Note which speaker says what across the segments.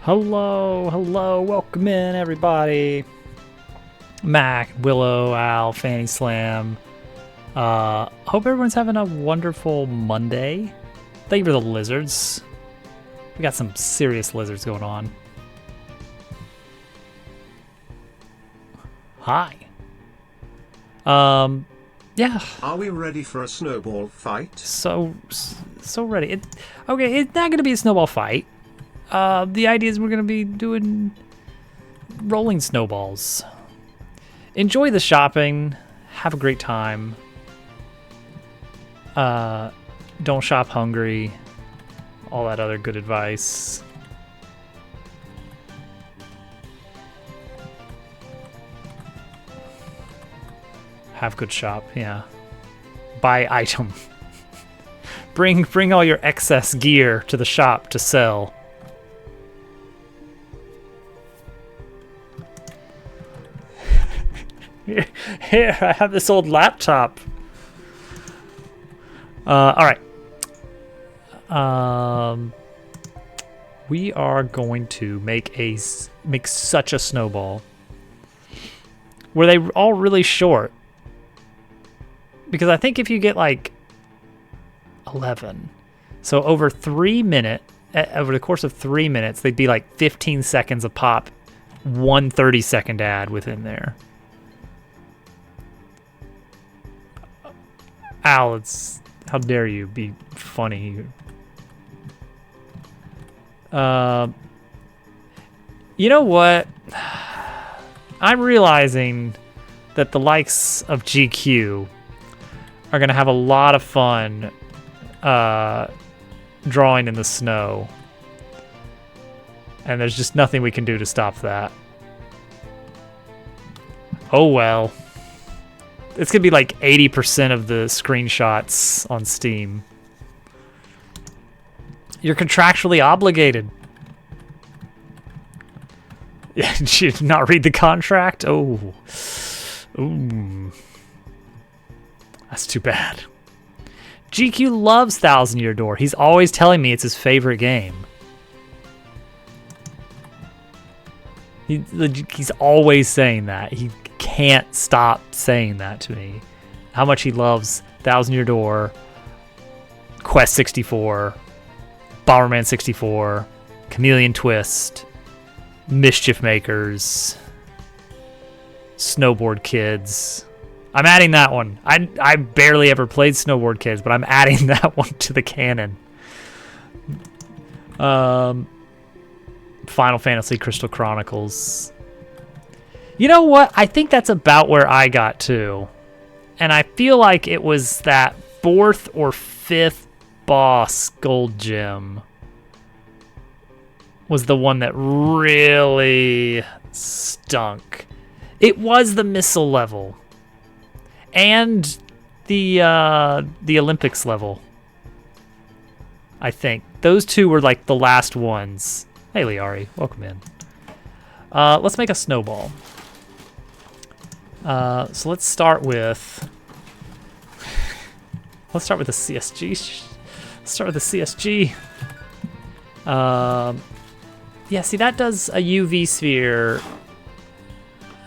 Speaker 1: Hello, welcome in everybody. Mac, Willow, Al, Fanny Slam. Hope everyone's having a wonderful Monday. Thank you for the lizards. We got some serious lizards going on. Hi. Yeah.
Speaker 2: Are we ready for a snowball fight?
Speaker 1: So ready. Okay, it's not gonna be a snowball fight. The idea is we're gonna be doing rolling snowballs. Enjoy the shopping. Have a great time. Don't shop hungry. All that other good advice. Have good shop, yeah. Buy item. Bring all your excess gear to the shop to sell. Here, I have this old laptop. All right. We are going to make such a snowball. Were they all really short? Because I think if you get like 11, so over the course of 3 minutes, they'd be like 15 seconds a pop, 1 30-second ad within there. Al, how dare you be funny? You know what? I'm realizing that the likes of GQ are gonna have a lot of fun drawing in the snow, and there's just nothing we can do to stop that. Oh well. It's gonna be like 80% of the screenshots on Steam. You're contractually obligated. Yeah, did you not read the contract? Oh. Ooh. That's too bad. GQ loves Thousand Year Door. He's always telling me it's his favorite game. He's always saying that. He can't stop saying that to me. How much he loves Thousand Year Door, Quest 64, Bomberman 64, Chameleon Twist, Mischief Makers, Snowboard Kids. I'm adding that one. I barely ever played Snowboard Kids, but I'm adding that one to the canon. Final Fantasy Crystal Chronicles. You know what? I think that's about where I got to. And I feel like it was that 4th or 5th boss gold gem was the one that really stunk. It was the missile level. And the Olympics level. I think. Those two were like the last ones. Hey, Liari, welcome in. Let's make a snowball. So let's start with the CSG. Let's start with the CSG. Yeah, see, that does a UV sphere,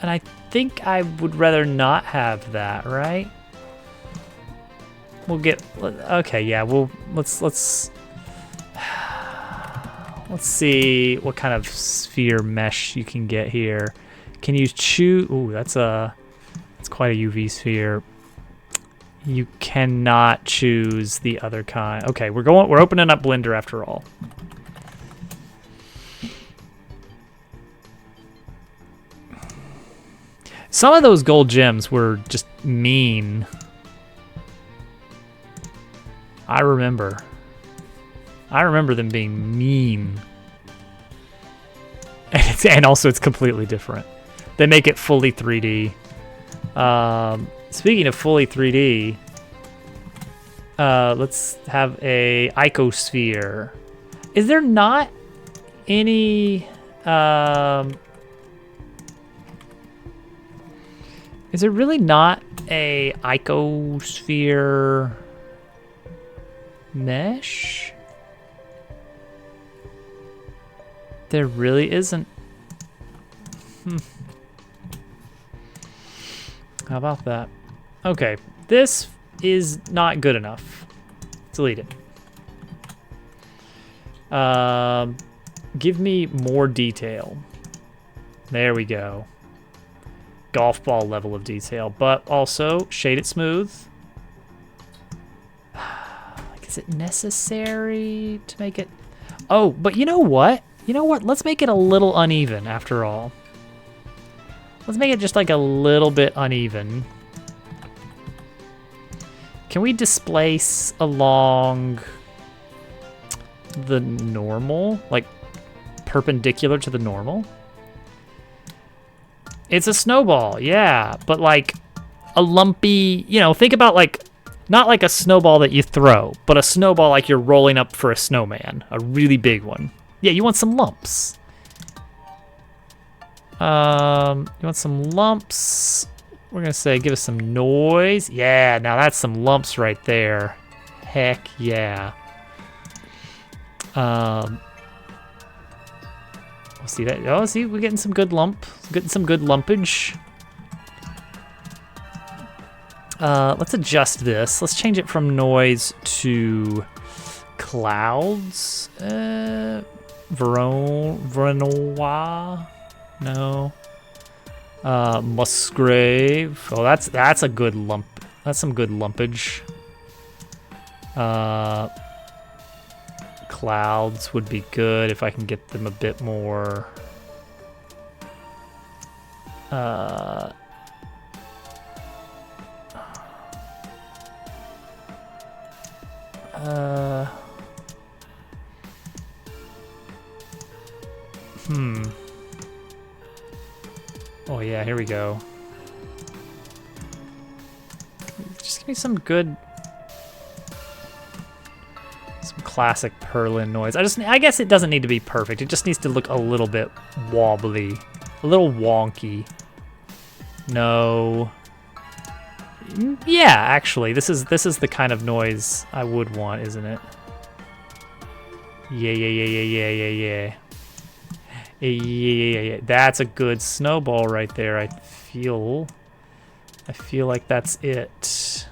Speaker 1: and I think I would rather not have that, right? We'll get okay. Yeah, let's see what kind of sphere mesh you can get here. Can you choose? Ooh, that's quite a UV sphere. You cannot choose the other kind. Okay, we're opening up Blender after all. Some of those gold gems were just mean. I remember them being mean. And also it's completely different. They make it fully 3D. Speaking of fully 3D, let's have a icosphere. Is there not any... is there really not a icosphere mesh? There really isn't. How about that? Okay, this is not good enough. Delete it. Give me more detail. There we go. Golf ball level of detail, but also shade it smooth. Like, is it necessary to make it? Oh, but you know what? You know what? Let's make it a little uneven after all. Let's make it just like a little bit uneven. Can we displace along the normal? Like perpendicular to the normal? It's a snowball, yeah, but like a lumpy, you know, think about like, not like a snowball that you throw, but a snowball like you're rolling up for a snowman, a really big one. Yeah, you want some lumps. You want some lumps. We're gonna say give us some noise. Yeah, now that's some lumps right there. Heck yeah. See that? Oh, see, we're getting some good getting some good lumpage. Let's adjust this. Let's change it from noise to clouds. Vernois? No. Musgrave. Oh, that's a good lump. That's some good lumpage. Clouds would be good if I can get them a bit more. Oh yeah, here we go. Just give me some good, some classic Perlin noise. I guess it doesn't need to be perfect. It just needs to look a little bit wobbly, a little wonky. No. Yeah, actually, this is the kind of noise I would want, isn't it? Yeah. Yeah. That's a good snowball right there. I feel like that's it.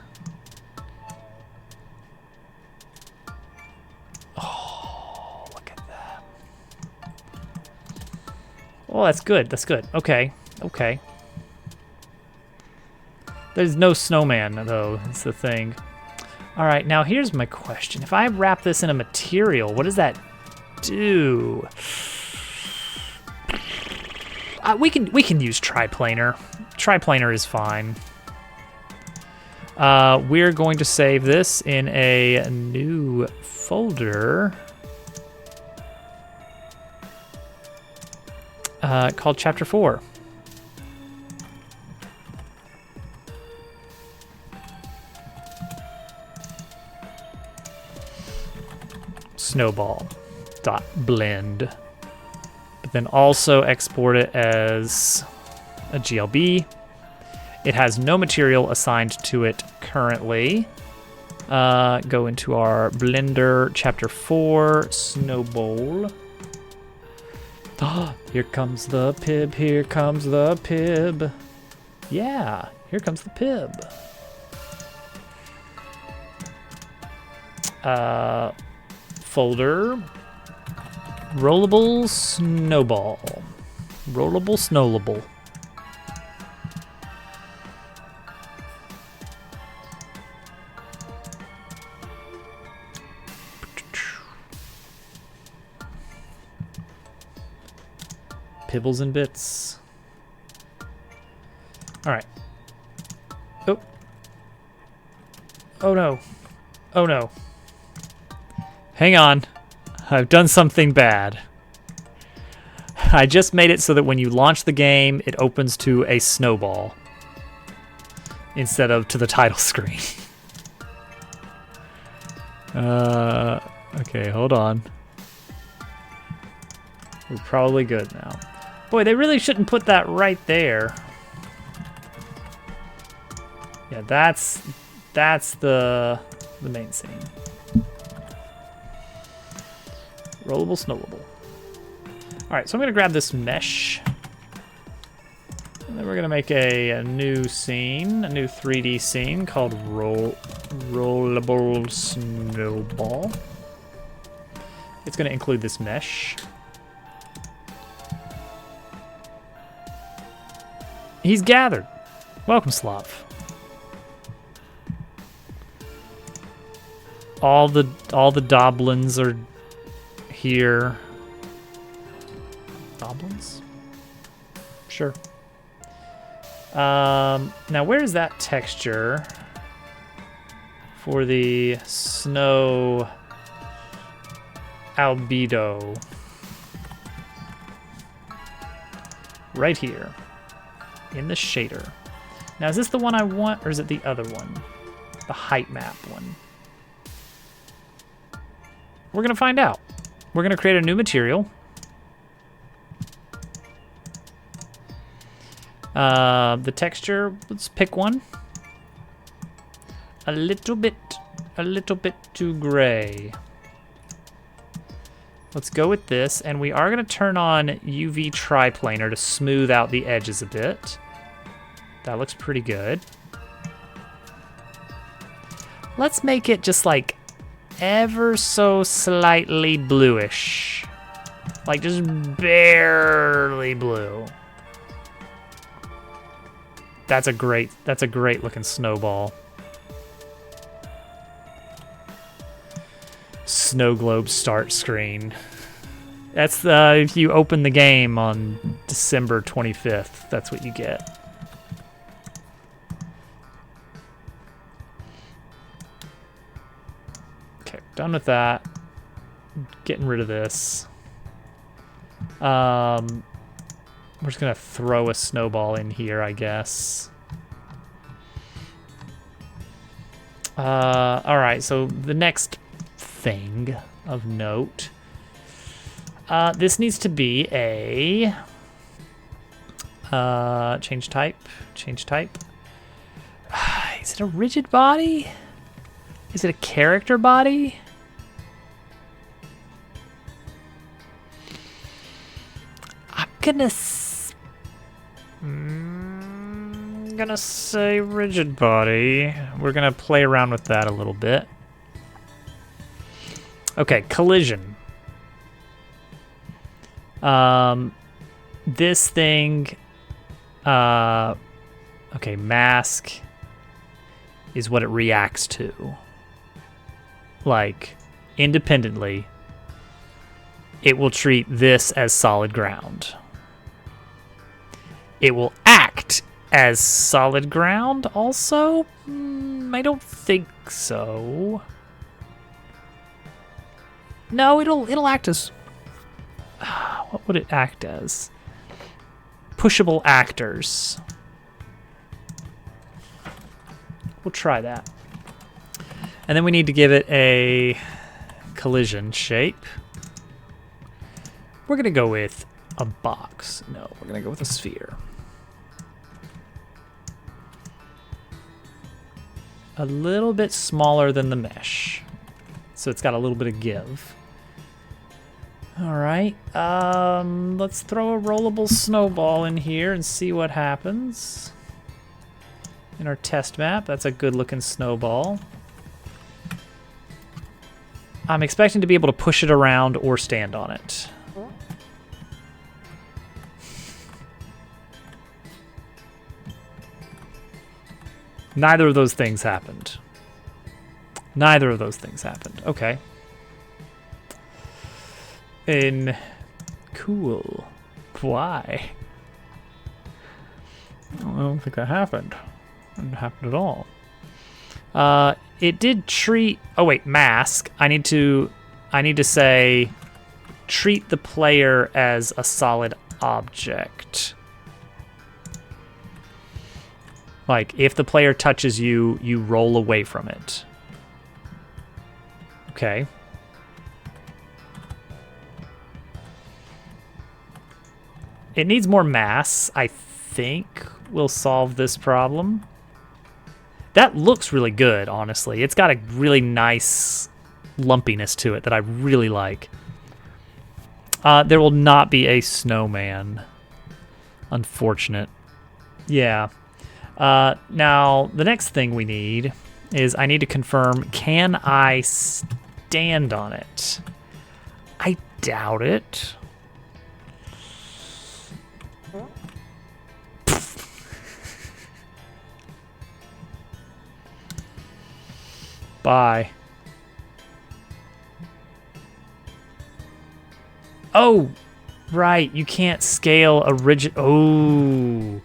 Speaker 1: Oh, look at that. Oh, that's good. That's good. Okay. There's no snowman, though. That's the thing. All right, now here's my question. If I wrap this in a material, what does that do? We can use triplanar. Triplanar is fine. We're going to save this in a new folder called Chapter 4. Snowball.blend. But then also export it as a GLB. It has no material assigned to it currently. Go into our Blender Chapter 4 Snowball. Here comes the pib, here comes the pib. Yeah, here comes the pib. Folder. Rollable snowball. Rollable snowable. Pibbles and bits. All right. Oh. Oh no. Oh no. Hang on. I've done something bad. I just made it so that when you launch the game, it opens to a snowball instead of to the title screen. Okay, hold on. We're probably good now. Boy, they really shouldn't put that right there. Yeah, that's the main scene. Rollable snowable. All right, so I'm gonna grab this mesh. And then we're gonna make a new scene, a new 3D scene called Rollable Snowball. It's gonna include this mesh. He's gathered. Welcome, Slav. All the Doblins are here. Doblins? Sure. Now where is that texture for the snow albedo? Right here in the shader. Now is this the one I want, or is it the other one? The height map one. We're gonna find out. We're gonna create a new material. The texture, let's pick one. A little bit too gray. Let's go with this, and we are gonna turn on UV triplanar to smooth out the edges a bit. That looks pretty good. Let's make it just like ever so slightly bluish. Like just barely blue. That's a great looking snowball. Snow globe start screen. That's if you open the game on December 25th, that's what you get. Okay, done with that. Getting rid of this. We're just gonna throw a snowball in here, I guess. All right, so the next thing of note. This needs to be a change type. Is it a rigid body? Is it a character body? I'm gonna say rigid body. We're gonna play around with that a little bit. Okay, collision. This thing, okay, mask is what it reacts to. Like, independently, it will treat this as solid ground. It will act as solid ground also? I don't think so. No, it'll act as... What would it act as? Pushable actors. We'll try that. And then we need to give it a collision shape. We're gonna go with a box. No, we're gonna go with a sphere. A little bit smaller than the mesh. So it's got a little bit of give. All right, let's throw a rollable snowball in here and see what happens. In our test map, that's a good looking snowball. I'm expecting to be able to push it around or stand on it. Neither of those things happened. Neither of those things happened. Okay. Cool. Why? I don't think that happened. It didn't happen at all. It did treat... Oh wait, mask. I need to say treat the player as a solid object. Like, if the player touches you, you roll away from it. Okay. It needs more mass, I think, will solve this problem. That looks really good, honestly. It's got a really nice lumpiness to it that I really like. There will not be a snowman. Unfortunate. Yeah. Now, the next thing we need is I need to confirm, can I stand on it? I doubt it. Bye. Oh, right. You can't scale a rigid. Oh.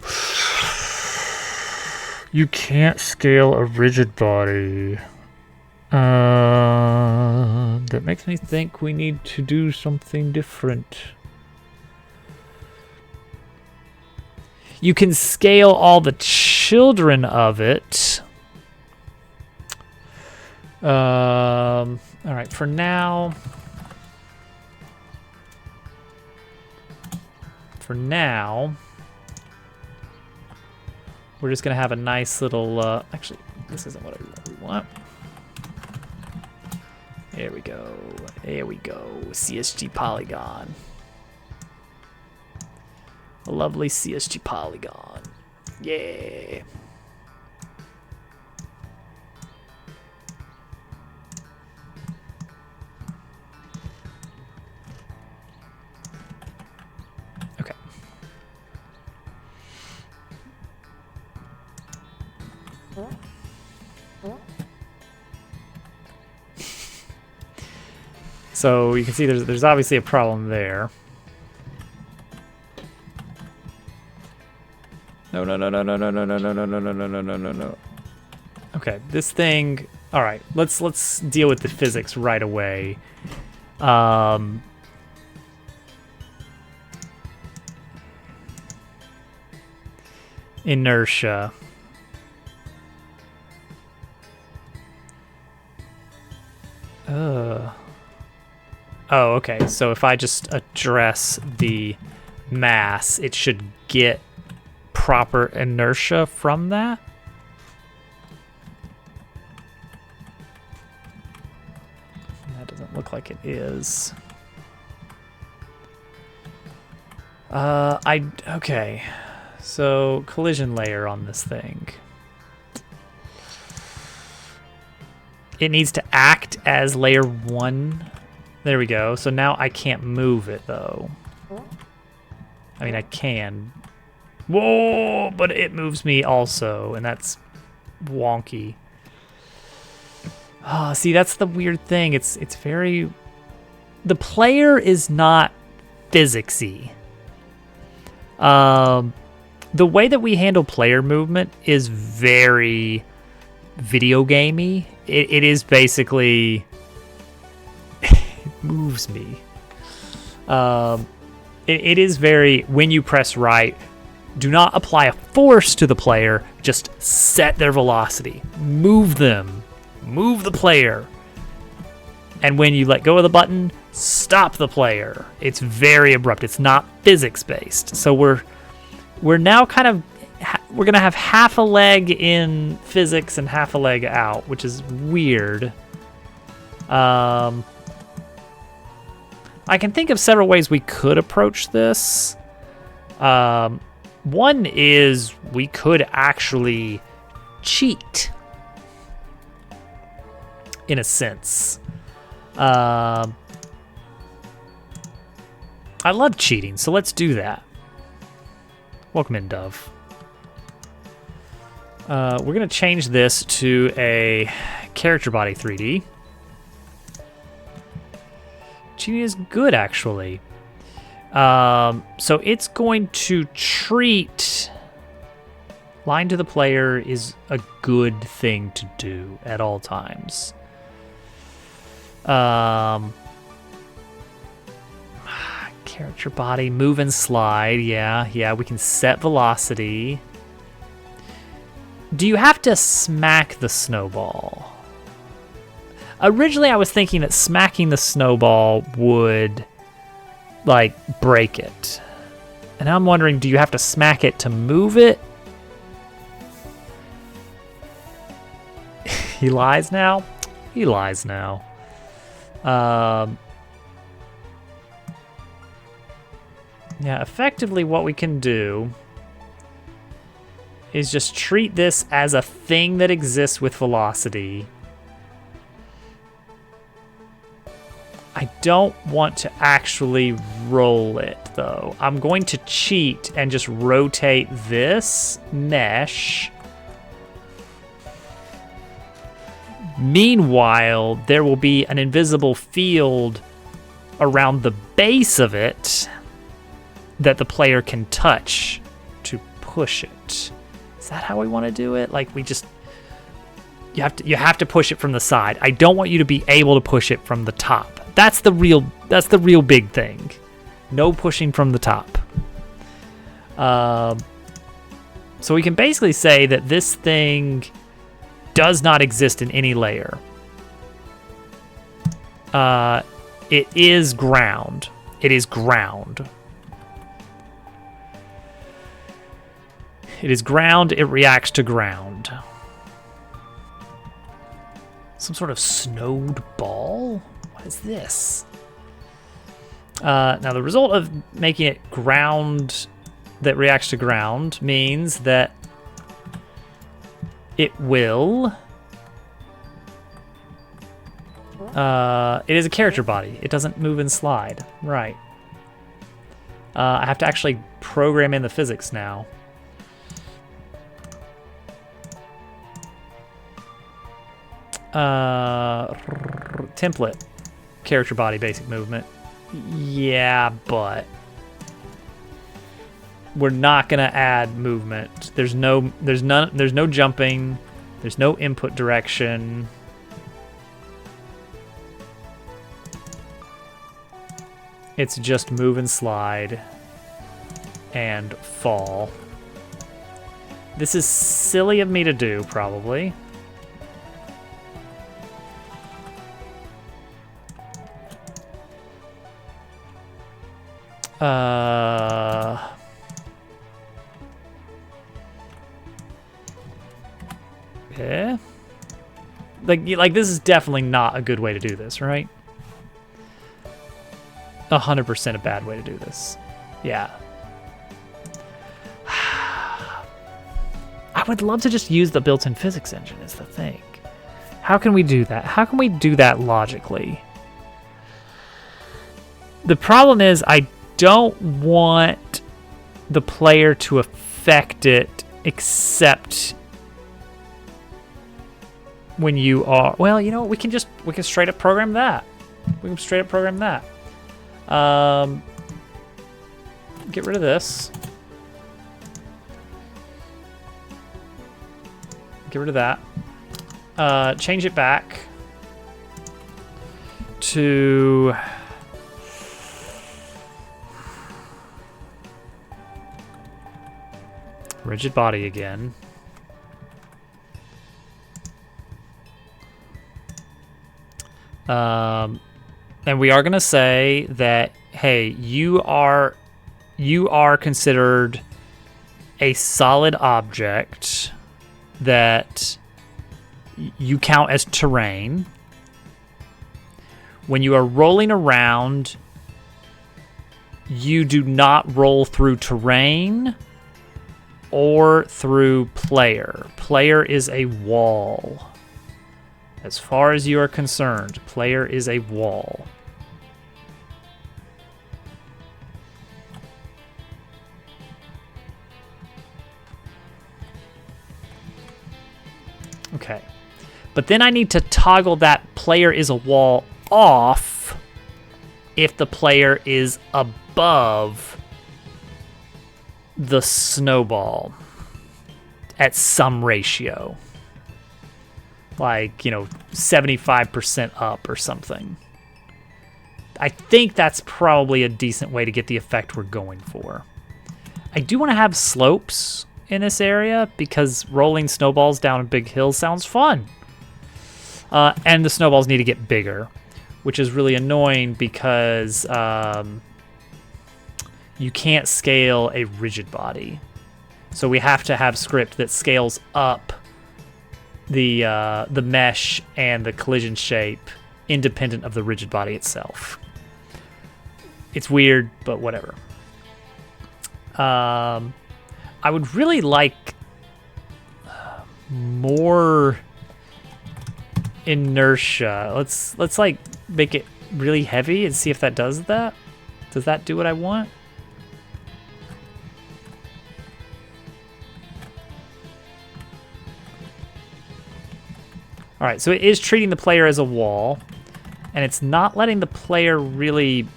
Speaker 1: You can't scale a rigid body. That makes me think we need to do something different. You can scale all the children of it. All right, for now. We're just gonna have a nice little, actually, this isn't what we want. There we go. CSG polygon. A lovely CSG polygon. Yeah. Okay. So you can see there's obviously a problem there. No. Okay, this thing. All right, let's deal with the physics right away. Inertia. Oh, okay. So if I just address the mass, it should get proper inertia from that. That doesn't look like it is. Okay. So collision layer on this thing. It needs to act as layer 1. There we go. So now I can't move it though. I mean, I can. Whoa, but it moves me also, and that's wonky. Oh, see, that's the weird thing. It's very... The player is not physicsy. The way that we handle player movement is very video gamey. It is basically... it moves me. It is very... When you press right, do not apply a force to the player. Just set their velocity. Move them. Move the player. And when you let go of the button, stop the player. It's very abrupt. It's not physics-based. So we're now kind of... We're going to have half a leg in physics and half a leg out, which is weird. I can think of several ways we could approach this. One is we could actually cheat, in a sense. I love cheating, so let's do that. Welcome in, Dove. We're going to change this to a character body 3D. Cheating is good, actually. So it's going to treat line to the player is a good thing to do at all times. Character body, move and slide. Yeah, we can set velocity. Do you have to smack the snowball? Originally, I was thinking that smacking the snowball would, like, break it. And I'm wondering, do you have to smack it to move it? He lies now? He lies now. Yeah, effectively what we can do is just treat this as a thing that exists with velocity. I don't want to actually roll it, though. I'm going to cheat and just rotate this mesh. Meanwhile, there will be an invisible field around the base of it that the player can touch to push it. Is that how we want to do it? Like, we just... You have to push it from the side. I don't want you to be able to push it from the top. That's the real big thing. No pushing from the top. So we can basically say that this thing does not exist in any layer. It is ground. It is ground. It is ground. It reacts to ground. Some sort of snowed ball? What is this? Now, the result of making it ground that reacts to ground means that it will... it is a character body. It doesn't move and slide. Right. I have to actually program in the physics now. Template. Character body, basic movement. Yeah, but we're not gonna add movement. There's no jumping. There's no input direction. It's just move and slide and fall. This is silly of me to do, probably. Yeah. Like this is definitely not a good way to do this, right? 100% a bad way to do this. Yeah. I would love to just use the built-in physics engine is the thing. How can we do that? How can we do that logically? The problem is I don't want the player to affect it except when you are... Well, you know, we can straight up program that. We can straight up program that. Get rid of this. Get rid of that. Change it back to... rigid body again. And we are going to say that, hey, you are considered a solid object that you count as terrain. When you are rolling around, you do not roll through terrain or through player. Player is a wall. As far as you are concerned, player is a wall. Okay. But then I need to toggle that player is a wall off if the player is above the snowball at some ratio. Like, 75% up or something. I think that's probably a decent way to get the effect we're going for. I do want to have slopes in this area because rolling snowballs down a big hill sounds fun. And the snowballs need to get bigger, which is really annoying because you can't scale a rigid body. So we have to have script that scales up the mesh and the collision shape independent of the rigid body itself. It's weird, but whatever. I would really like more inertia. Let's like make it really heavy and see if that does that. Does that do what I want? All right, so it is treating the player as a wall, and it's not letting the player really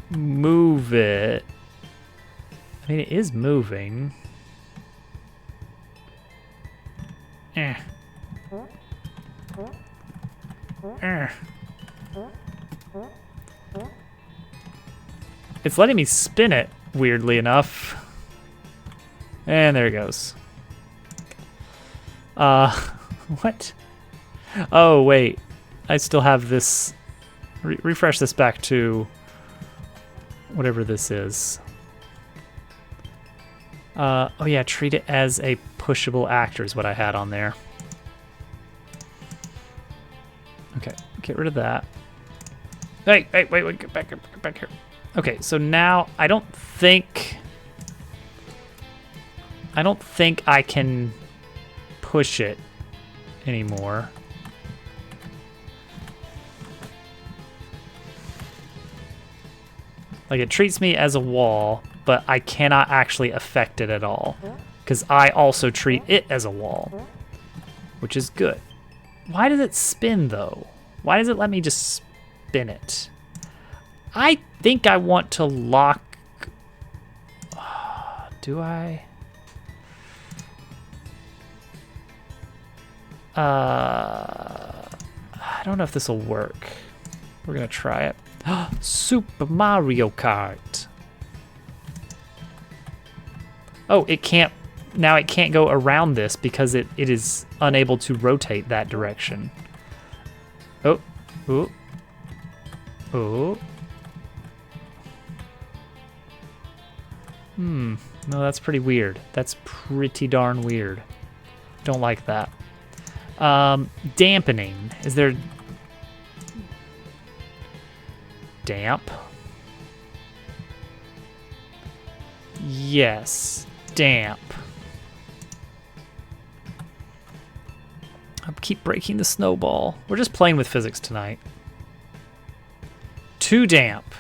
Speaker 1: move it. I mean, it is moving. Eh. Eh. It's letting me spin it, weirdly enough. And there it goes. What? Oh, wait. I still have this. Refresh this back to whatever this is. Oh yeah, treat it as a pushable actor is what I had on there. Okay, get rid of that. Hey, wait, get back here. Okay, so now I don't think I can push it anymore. Like, it treats me as a wall, but I cannot actually affect it at all, because I also treat it as a wall, which is good. Why does it spin, though? Why does it let me just spin it? I think I want to lock... do I? I don't know if this will work. We're going to try it. Super Mario Kart. Oh, it can't. Now it can't go around this because it is unable to rotate that direction. Oh. Ooh. Oh. No, that's pretty weird. That's pretty darn weird. Don't like that. Dampening. Is there... damp? Yes, damp. I keep breaking the snowball. We're just playing with physics tonight. Too damp.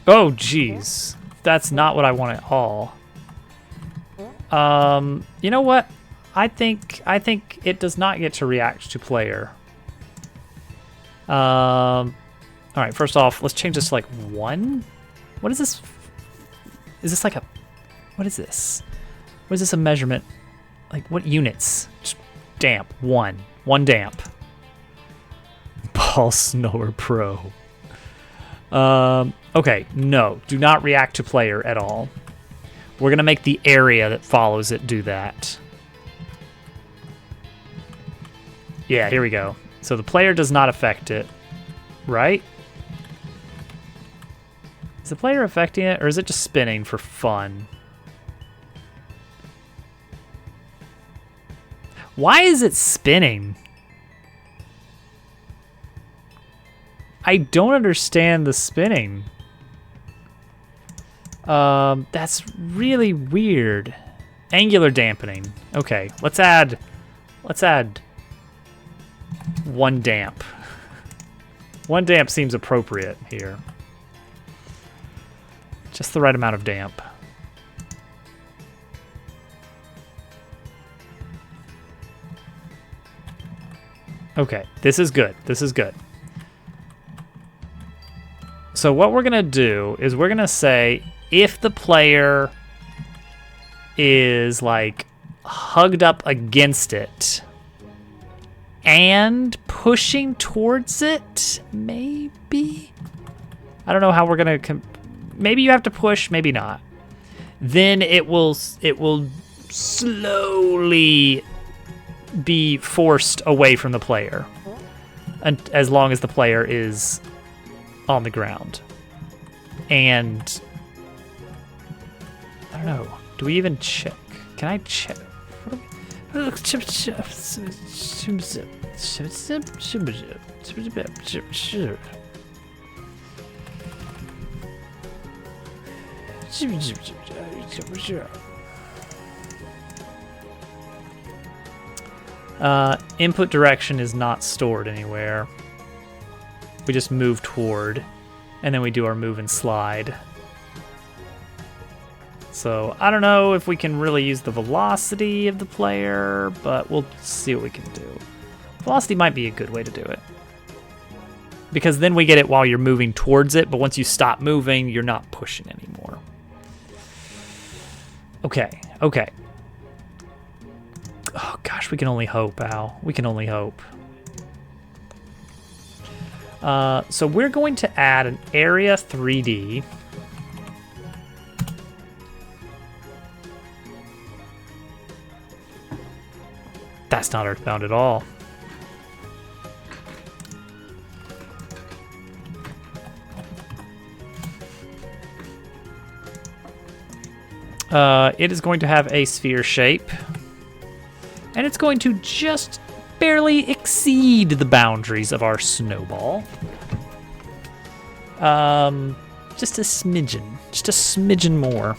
Speaker 1: Oh, geez. That's not what I want at all. You know what? I think it does not get to react to player. All right, first off, let's change this to like 1. What is this? Is this like a... what is this? What is this a measurement? Like, what units? Just damp. 1. 1 damp. Ball Snower Pro. Okay, no. Do not react to player at all. We're going to make the area that follows it do that. Yeah, here we go. So the player does not affect it, right? Is the player affecting it, or is it just spinning for fun? Why is it spinning? I don't understand the spinning. That's really weird. Angular dampening. Okay, let's add 1 damp. 1 damp seems appropriate here. Just the right amount of damp. Okay, this is good. This is good. So what we're gonna do is we're gonna say if the player is like hugged up against it and pushing towards it, maybe? I don't know how we're gonna, maybe you have to push, maybe not. Then it will slowly be forced away from the player, and as long as the player is on the ground. And I don't know, do we even check? Can I check? Input direction is not stored anywhere. We just move toward, and then we do our move and slide. So I don't know if we can really use the velocity of the player, but we'll see what we can do. Velocity might be a good way to do it. Because then we get it while you're moving towards it, but once you stop moving, you're not pushing anymore. Okay, okay. Oh gosh, we can only hope, Al. We can only hope. So we're going to add an area 3D. That's not Earthbound at all. It is going to have a sphere shape. And it's going to just barely exceed the boundaries of our snowball. Just a smidgen. Just a smidgen more.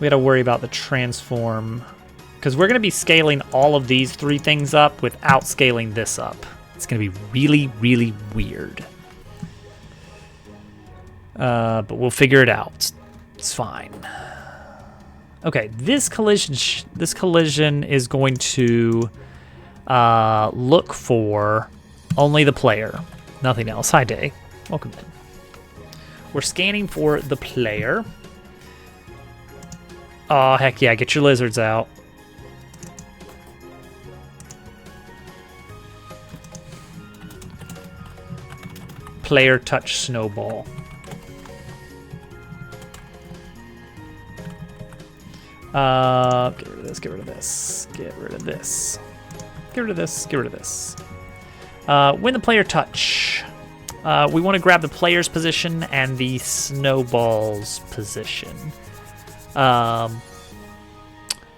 Speaker 1: We gotta worry about the transform. Because we're gonna be scaling all of these three things up without scaling this up. It's gonna be really, really weird. But we'll figure it out. It's fine. Okay, this collision is going to look for only the player, nothing else. Hi, Day. Welcome in. We're scanning for the player. Oh, heck yeah, get your lizards out. Player touch snowball. Get rid of this, get rid of this, get rid of this. Get rid of this, get rid of this. When the player touch, we want to grab the player's position and the snowball's position.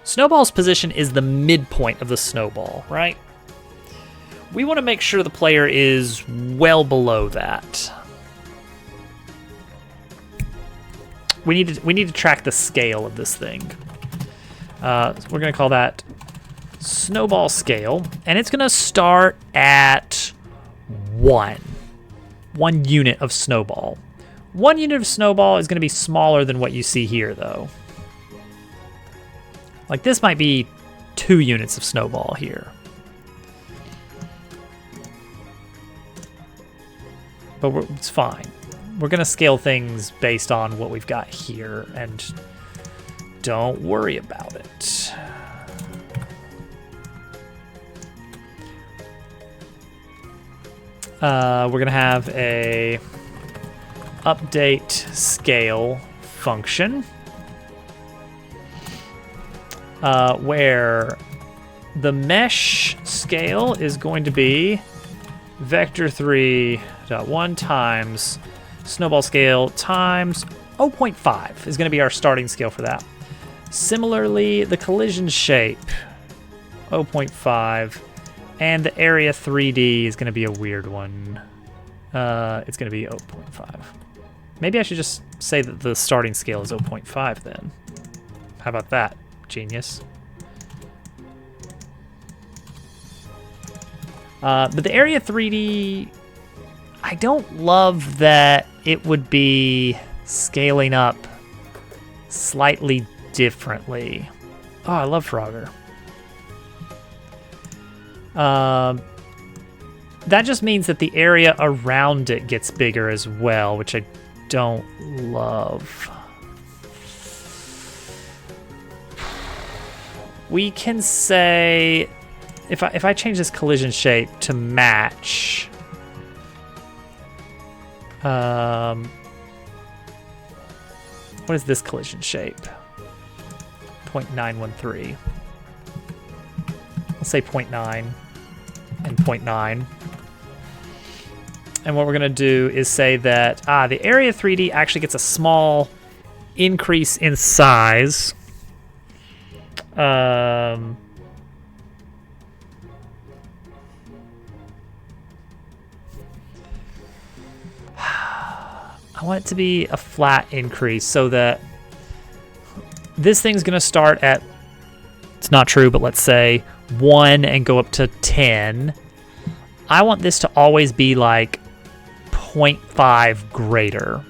Speaker 1: Snowball's position is the midpoint of the snowball, right? We want to make sure the player is well below that. We need to track the scale of this thing. We're going to call that snowball scale, and it's going to start at 1 unit of snowball. 1 unit of snowball is going to be smaller than what you see here, though. Like, this might be 2 units of snowball here. But it's fine. We're going to scale things based on what we've got here, and don't worry about it. We're going to have a update scale function where the mesh scale is going to be vector3.1 times snowball scale times 0.5 is going to be our starting scale for that. Similarly, the collision shape, 0.5, and the area 3D is going to be a weird one. It's going to be 0.5. Maybe I should just say that the starting scale is 0.5 then. How about that, genius? But the area 3D, I don't love that it would be scaling up slightly differently. Oh, I love Frogger. That just means that the area around it gets bigger as well, which I don't love. We can say, if I change this collision shape to match, what is this collision shape? 0.913. Let's say 0.9 and 0.9. And what we're going to do is say that the area 3D actually gets a small increase in size. I want it to be a flat increase so that this thing's going to start at, it's not true, but let's say 1 and go up to 10. I want this to always be like 0.5 greater.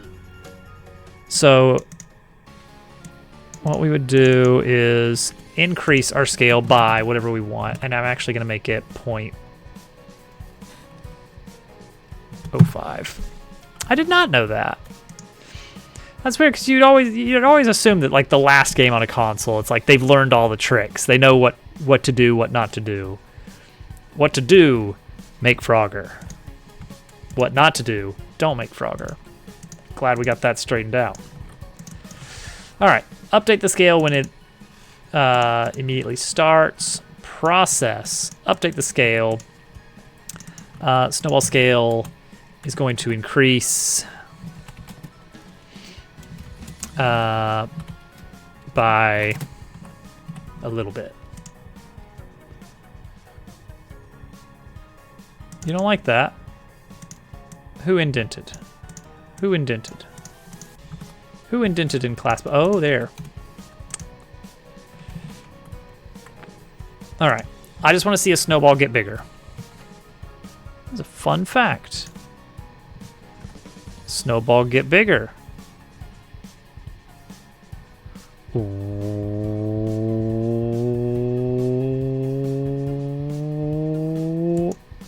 Speaker 1: So what we would do is increase our scale by whatever we want, and I'm actually going to make it 0.05. I did not know that. That's weird because you'd always assume that like the last game on a console, it's like they've learned all the tricks. They know what to do, what not to do. What to do, make Frogger. What not to do, don't make Frogger. Glad we got that straightened out. All right, update the scale when it immediately starts. Process, update the scale. Snowball scale is going to increase by a little bit. You don't like that? Who indented? Who indented? Who indented in class? Oh, there. All right. I just want to see a snowball get bigger. It's a fun fact. Snowball get bigger. Ooh.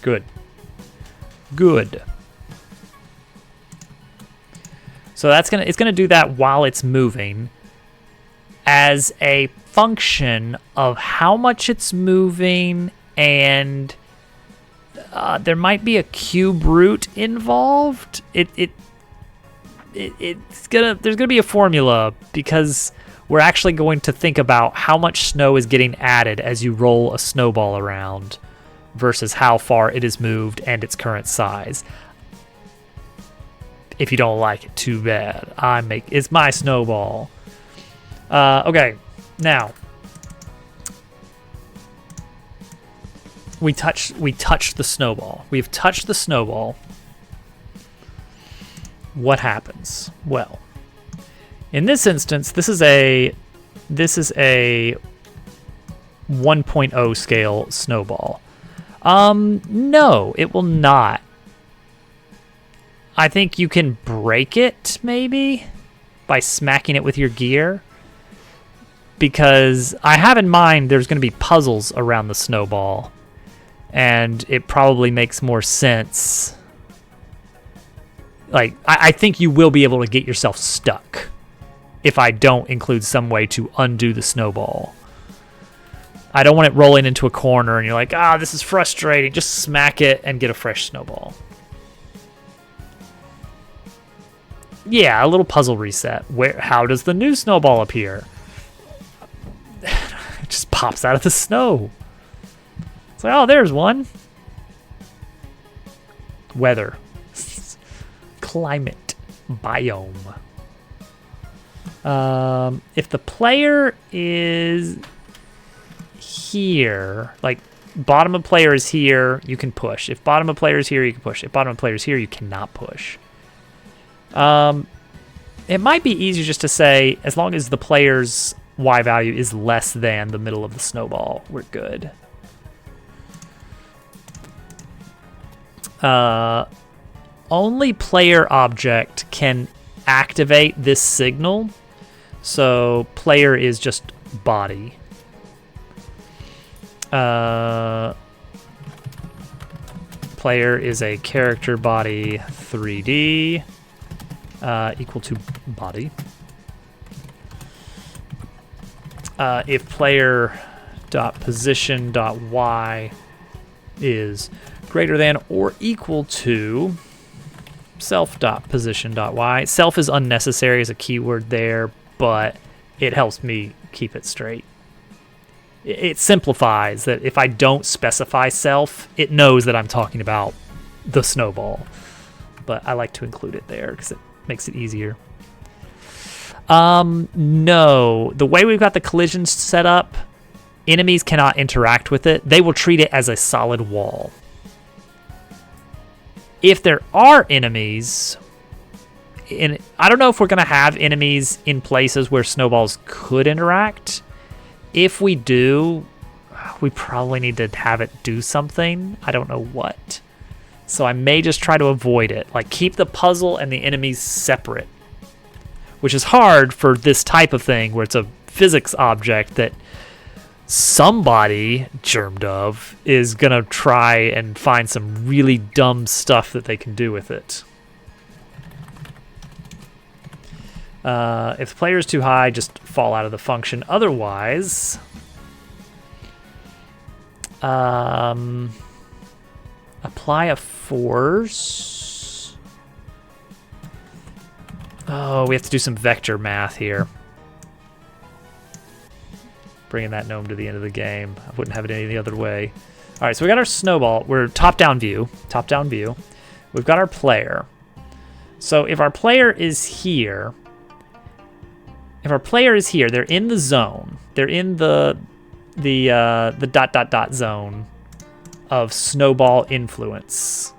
Speaker 1: Good. Good. So it's gonna do that while it's moving as a function of how much it's moving, and there might be a cube root involved. There's gonna be a formula because we're actually going to think about how much snow is getting added as you roll a snowball around versus how far it is moved and its current size. If you don't like it, too bad. It's my snowball. Okay, now we touched the snowball. We've touched the snowball. What happens? Well, in this instance, this is a 1.0 scale snowball. No, it will not. I think you can break it, maybe, by smacking it with your gear. Because I have in mind there's going to be puzzles around the snowball. And it probably makes more sense. Like, I think you will be able to get yourself stuck if I don't include some way to undo the snowball. I don't want it rolling into a corner and you're like, this is frustrating. Just smack it and get a fresh snowball. Yeah, a little puzzle reset. How does the new snowball appear? It just pops out of the snow. It's like, there's one. Weather. Climate. Biome. If the player is here, like bottom of player is here, you can push. If bottom of player is here, you can push. If bottom of player is here, you cannot push. It might be easier just to say, as long as the player's Y value is less than the middle of the snowball, we're good. Only player object can activate this signal. So player is just body. Player is a character body 3D equal to body. If player dot position dot y is greater than or equal to self dot position dot y. Self is unnecessary as a keyword there, but it helps me keep it straight. It simplifies that if I don't specify self, it knows that I'm talking about the snowball. but I like to include it there because it makes it easier. No, the way we've got the collisions set up, enemies cannot interact with it. They will treat it as a solid wall. If there are enemies, I don't know if we're going to have enemies in places where snowballs could interact. If we do, we probably need to have it do something. I don't know what. So I may just try to avoid it. Like, keep the puzzle and the enemies separate. Which is hard for this type of thing where it's a physics object that somebody, GermDove, is going to try and find some really dumb stuff that they can do with it. If the player is too high, just fall out of the function. Otherwise, apply a force. Oh, we have to do some vector math here. Bringing that gnome to the end of the game. I wouldn't have it any other way. All right, so we got our snowball. We're top-down view. Top-down view. We've got our player. So if our player is here, they're in the zone. They're in the dot zone of snowball influence.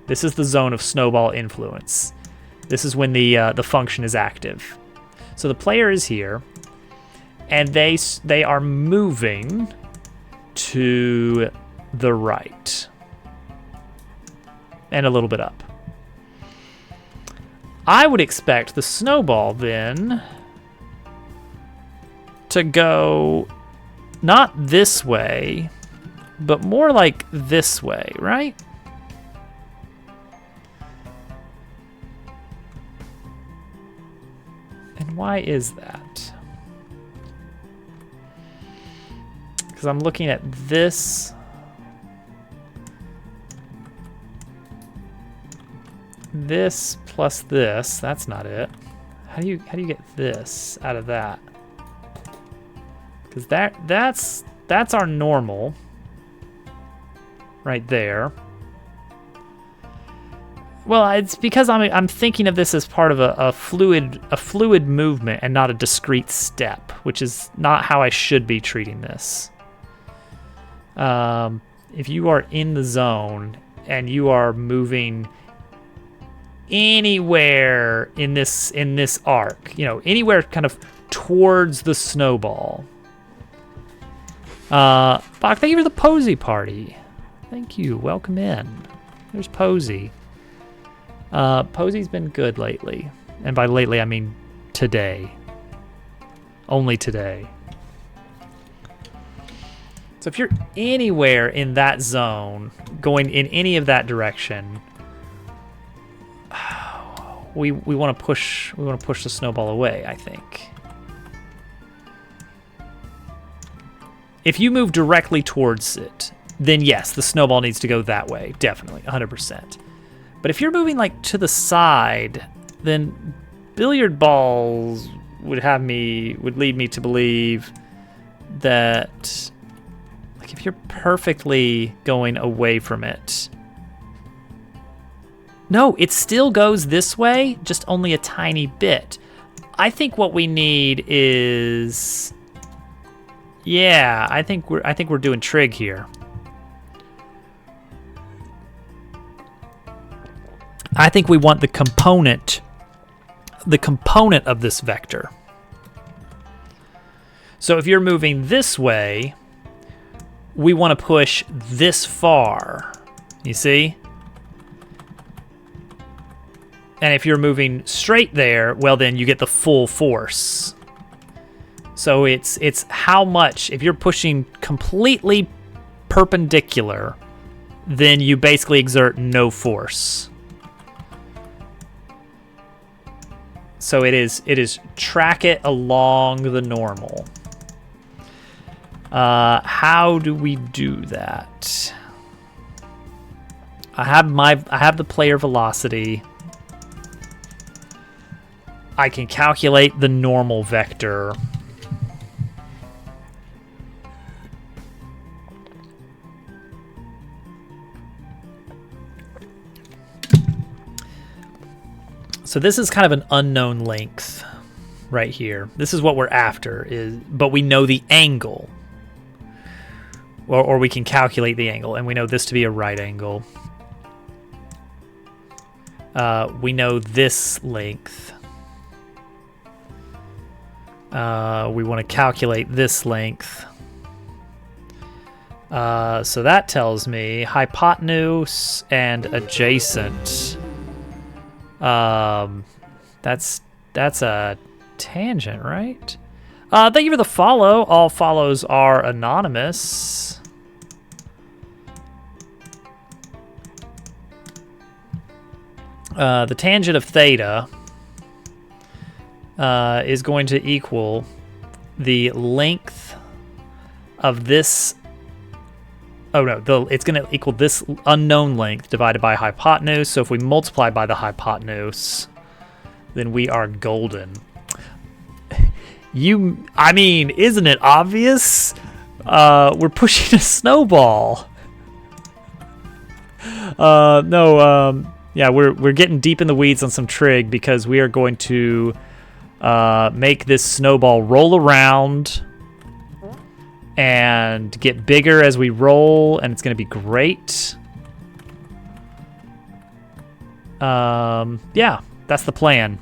Speaker 1: This is the zone of snowball influence. This is when the function is active. So the player is here, and they are moving to the right and a little bit up. I would expect the snowball then to go not this way, but more like this way, right? And why is that? Because I'm looking at this. This plus this, that's not it. How do you get this out of that? Because that's our normal right there. Well, it's because I'm thinking of this as part of a fluid movement and not a discrete step, which is not how I should be treating this. If you are in the zone and you are moving anywhere in this arc, anywhere kind of towards the snowball. Bach, thank you for the Posey party. Thank you. Welcome in. There's Posey. Posey's been good lately. And by lately, I mean today. Only today. So if you're anywhere in that zone, going in any of that direction, we want to push the snowball away, I think. If you move directly towards it, then yes, the snowball needs to go that way, definitely, 100%. But if you're moving like to the side, then billiard balls would lead me to believe that, like, if you're perfectly going away from it. No, it still goes this way, just only a tiny bit. I think what we need is, yeah, I think we're doing trig here. I think we want the component of this vector. So if you're moving this way, we want to push this far. You see? And if you're moving straight there, well, then you get the full force. So it's how much, if you're pushing completely perpendicular, then you basically exert no force. So it is track it along the normal. How do we do that? I have the player velocity. I can calculate the normal vector. So this is kind of an unknown length right here. This is what we're after, but we know the angle. Or we can calculate the angle, and we know this to be a right angle. We know this length. We want to calculate this length. So that tells me hypotenuse and adjacent. That's a tangent, right? Thank you for the follow. All follows are anonymous. The tangent of theta is going to equal the length of this. Oh no, it's going to equal this unknown length divided by hypotenuse. So if we multiply by the hypotenuse, then we are golden. I mean, isn't it obvious? We're pushing a snowball. Yeah, we're getting deep in the weeds on some trig because we are going to make this snowball roll around and get bigger as we roll, and it's going to be great. Yeah, that's the plan.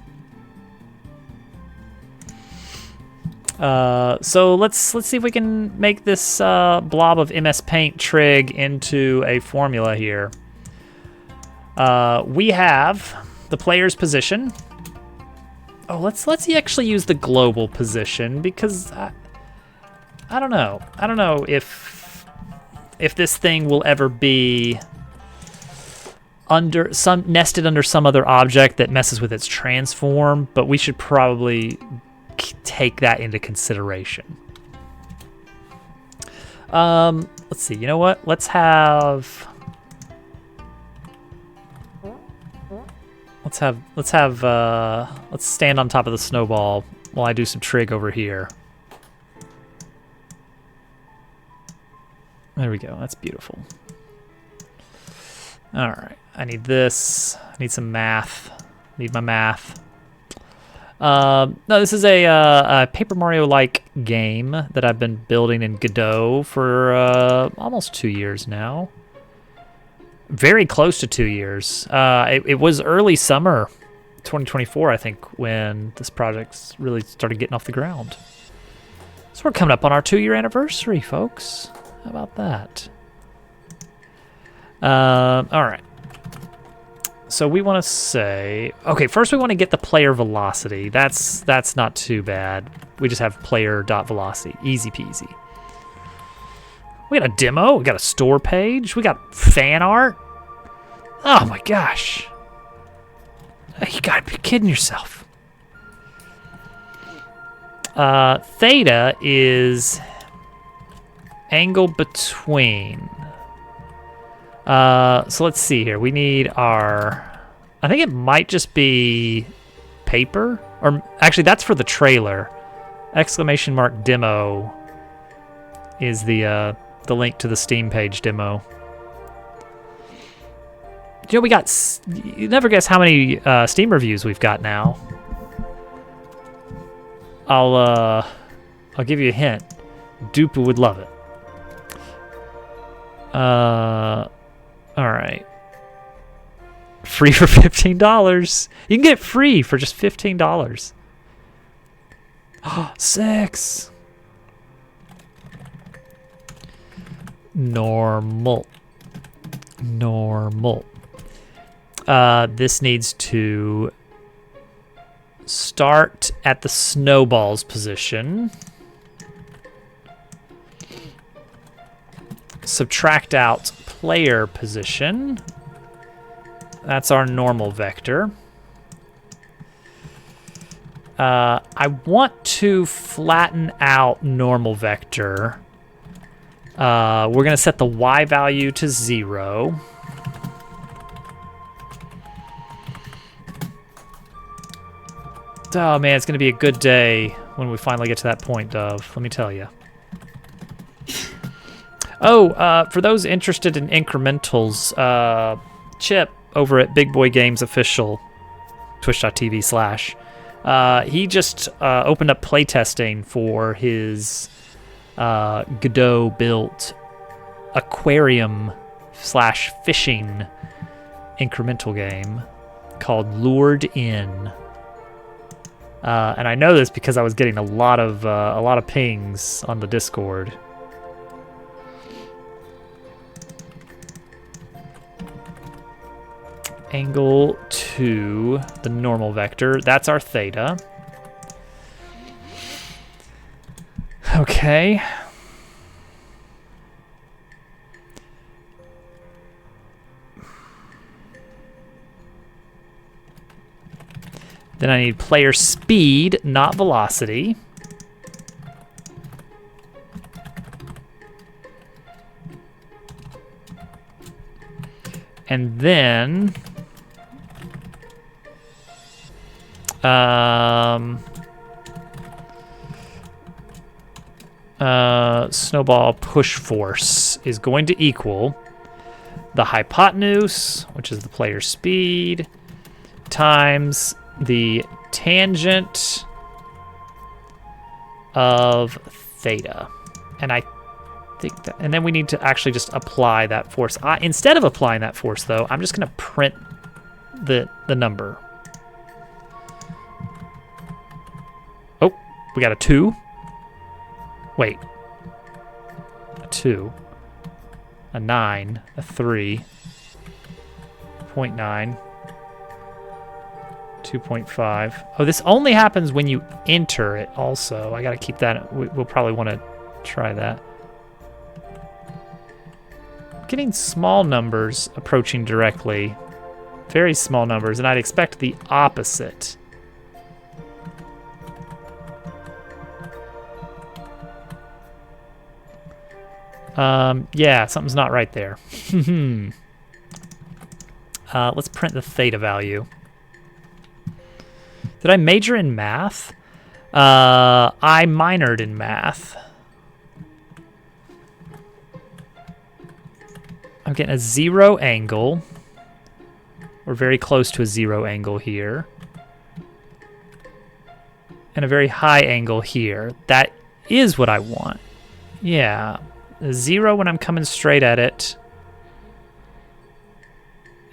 Speaker 1: So let's see if we can make this blob of MS Paint trig into a formula here. We have the player's position. Oh, let's actually use the global position because I don't know. I don't know if this thing will ever be nested under some other object that messes with its transform, but we should probably take that into consideration. Let's see. You know what? Let's stand on top of the snowball while I do some trig over here. There we go. That's beautiful. All right. I need this. I need some math. Need my math. No, this is a Paper Mario-like game that I've been building in Godot for almost 2 years now. Very close to 2 years. It was early summer 2024, I think, when this project really started getting off the ground. So we're coming up on our 2-year anniversary, folks. How about that? All right. So we want to say, okay, first we want to get the player velocity. That's not too bad. We just have player.velocity. Easy peasy. We got a demo. We got a store page. We got fan art. Oh my gosh. You gotta be kidding yourself. Theta is angle between. So let's see here. We need our, I think it might just be paper, or actually that's for the trailer. Exclamation mark demo is the link to the Steam page demo. You know, we got, you never guess how many Steam reviews we've got now. I'll give you a hint. Dupa would love it. All right. Free for $15. You can get it free for just $15. 6. Normal. This needs to start at the snowball's position. Subtract out player position. That's our normal vector. I want to flatten out normal vector. We're going to set the y value to 0. Oh man, it's going to be a good day when we finally get to that point, Dove. Let me tell you. Oh, for those interested in incrementals, Chip over at Big Boy Games Official twitch.tv/. He just opened up playtesting for his Godot built aquarium / fishing incremental game called Lured In. And I know this because I was getting a lot of pings on the Discord. Angle to the normal vector. That's our theta. Okay. Then I need player speed, not velocity. And then snowball push force is going to equal the hypotenuse, which is the player speed, times the tangent of theta. And I think that, and then we need to actually just apply that force. Instead of applying that force, though, I'm just going to print the number. Oh, we got a 2. Wait. A 2. A 9. A 3. 0.9. 2.5. Oh, this only happens when you enter it also. I got to keep that. We'll probably want to try that. Getting small numbers approaching directly. Very small numbers, and I'd expect the opposite. Yeah, something's not right there. Let's print the theta value. Did I major in math? I minored in math. I'm getting a 0 angle. We're very close to a 0 angle here. And a very high angle here. That is what I want. Yeah. A 0 when I'm coming straight at it.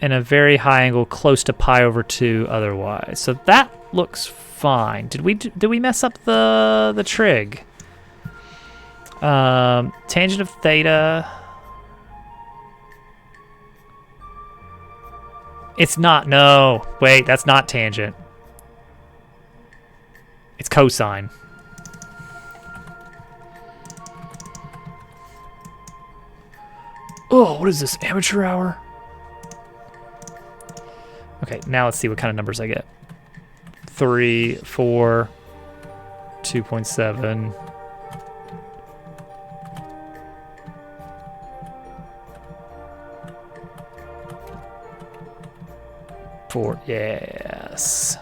Speaker 1: And a very high angle close to pi over 2 otherwise. So that looks fine. Did we mess up the trig? Tangent of theta. It's not, no. Wait, that's not tangent. It's cosine. Oh, what is this, amateur hour? Okay, now let's see what kind of numbers I get. 3, 4, 2.7. Yes.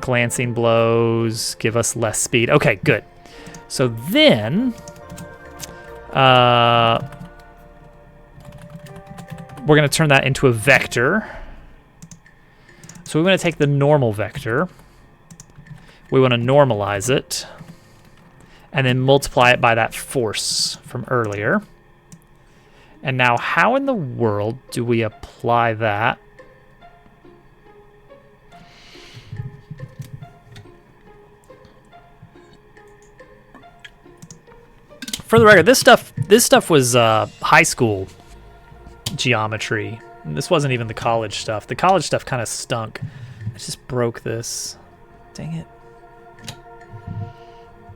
Speaker 1: Glancing blows give us less speed. Okay, good. So then, we're going to turn that into a vector. So we want to take the normal vector. We want to normalize it. And then multiply it by that force from earlier. And now, how in the world do we apply that? For the record, this stuff was high school geometry. This wasn't even the college stuff. The college stuff kind of stunk. I just broke this. Dang it.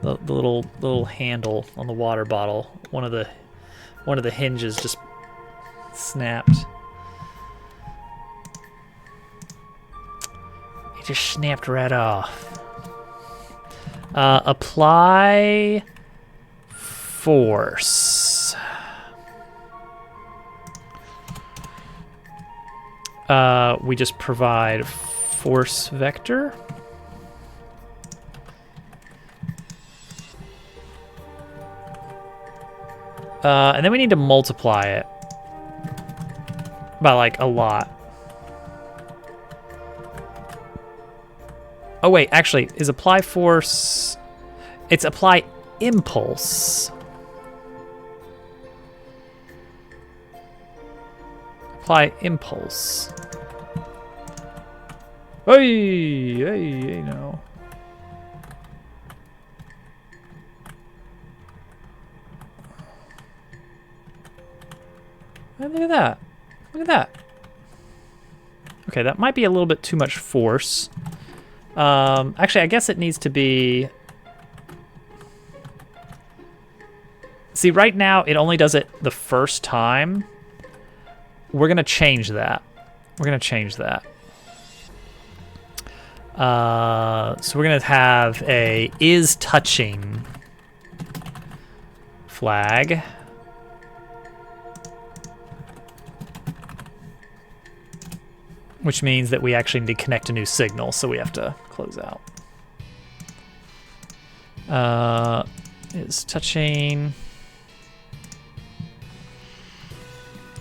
Speaker 1: The little handle on the water bottle. One of the hinges just snapped. It just snapped right off. Apply force. We just provide force vector. And then we need to multiply it by like a lot. Oh wait, actually, is apply force... It's apply impulse. Apply impulse. Hey, no. Hey, look at that. Look at that. Okay, that might be a little bit too much force. Actually, I guess it needs to be... See, right now, it only does it the first time. We're going to change that. We're going to change that. So we're going to have a is touching flag. Which means that we actually need to connect a new signal, so we have to close out. Is touching.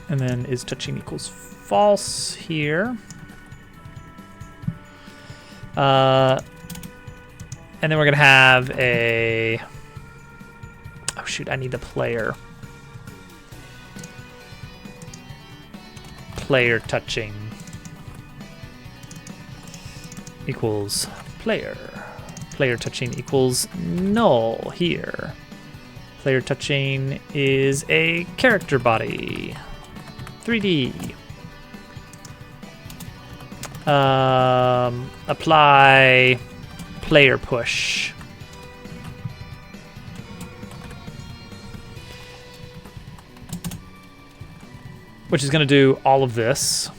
Speaker 1: And then is touching equals false here. And then we're going to have a... Oh, shoot, I need the player. Player touching equals player. Player touching equals null here. Player touching is a character body. 3D. Apply player push. Which is going to do all of this.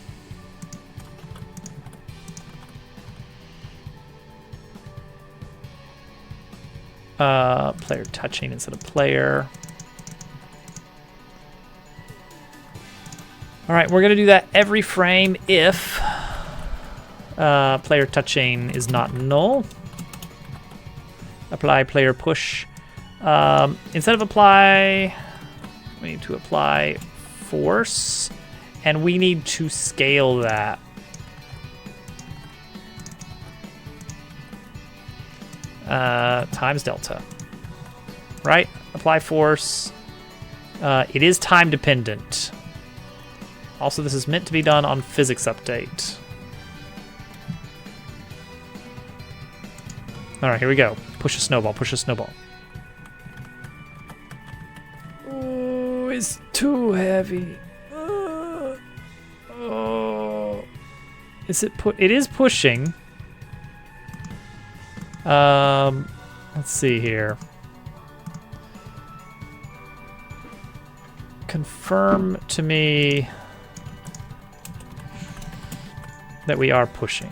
Speaker 1: Player touching instead of player. All right, we're going to do that every frame if player touching is not null. Apply player push. Instead of apply, we need to apply force, and we need to scale that. Times delta. Right? Apply force. It is time dependent. Also, this is meant to be done on physics update. All right, here we go. Push a snowball, push a snowball. Oh, it's too heavy. Oh. Is it it is pushing. Let's see here. Confirm to me that we are pushing.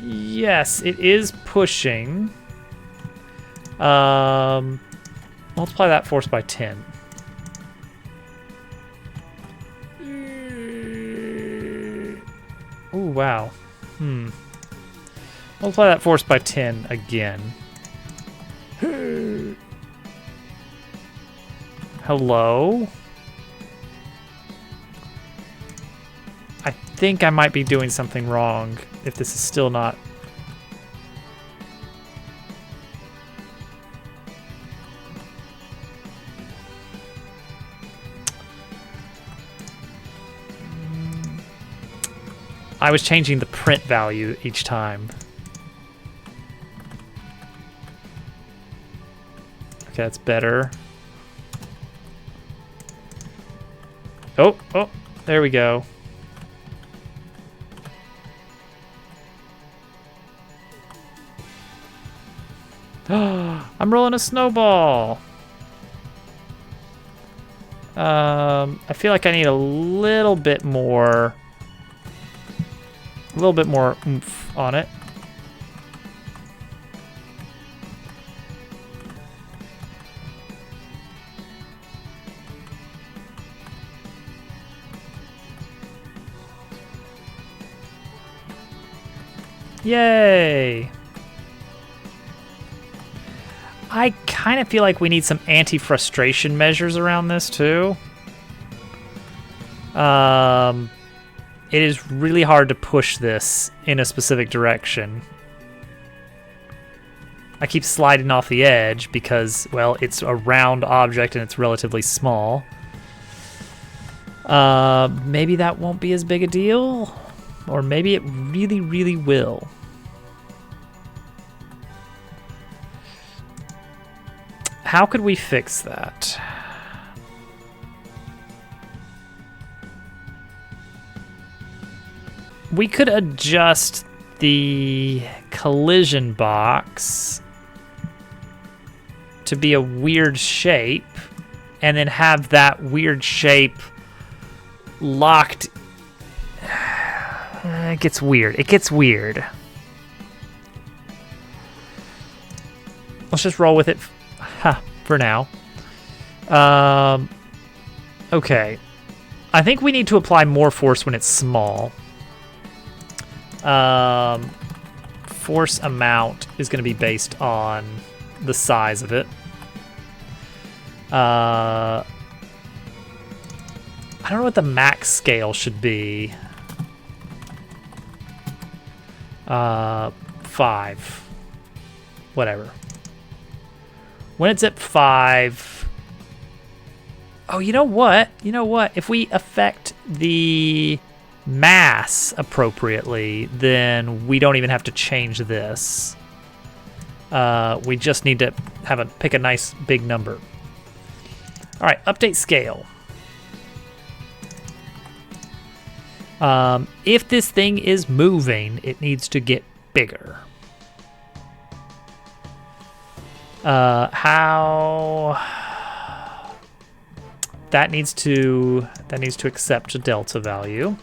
Speaker 1: Yes, it is pushing. Multiply that force by 10. Oh, wow. Multiply that force by 10 again. Hello? I think I might be doing something wrong if this is still not... I was changing the print value each time. Okay, that's better. Oh, there we go. I'm rolling a snowball. I feel like I need a little bit more oomph on it. Yay! I kind of feel like we need some anti-frustration measures around this too. it is really hard to push this in a specific direction. I keep sliding off the edge because, well, it's a round object and it's relatively small. Maybe that won't be as big a deal, or maybe it really, really will. How could we fix that? We could adjust the collision box to be a weird shape, and then have that weird shape locked. It gets weird. It gets weird. Let's just roll with it for now. Okay. I think we need to apply more force when it's small. Force amount is going to be based on the size of it. I don't know what the max scale should be. 5. Whatever. When it's at 5... Oh, you know what? You know what? If we affect the mass appropriately, then we don't even have to change this. We just need to pick a nice big number. All right, update scale. If this thing is moving, it needs to get bigger. How? That needs to accept a delta value.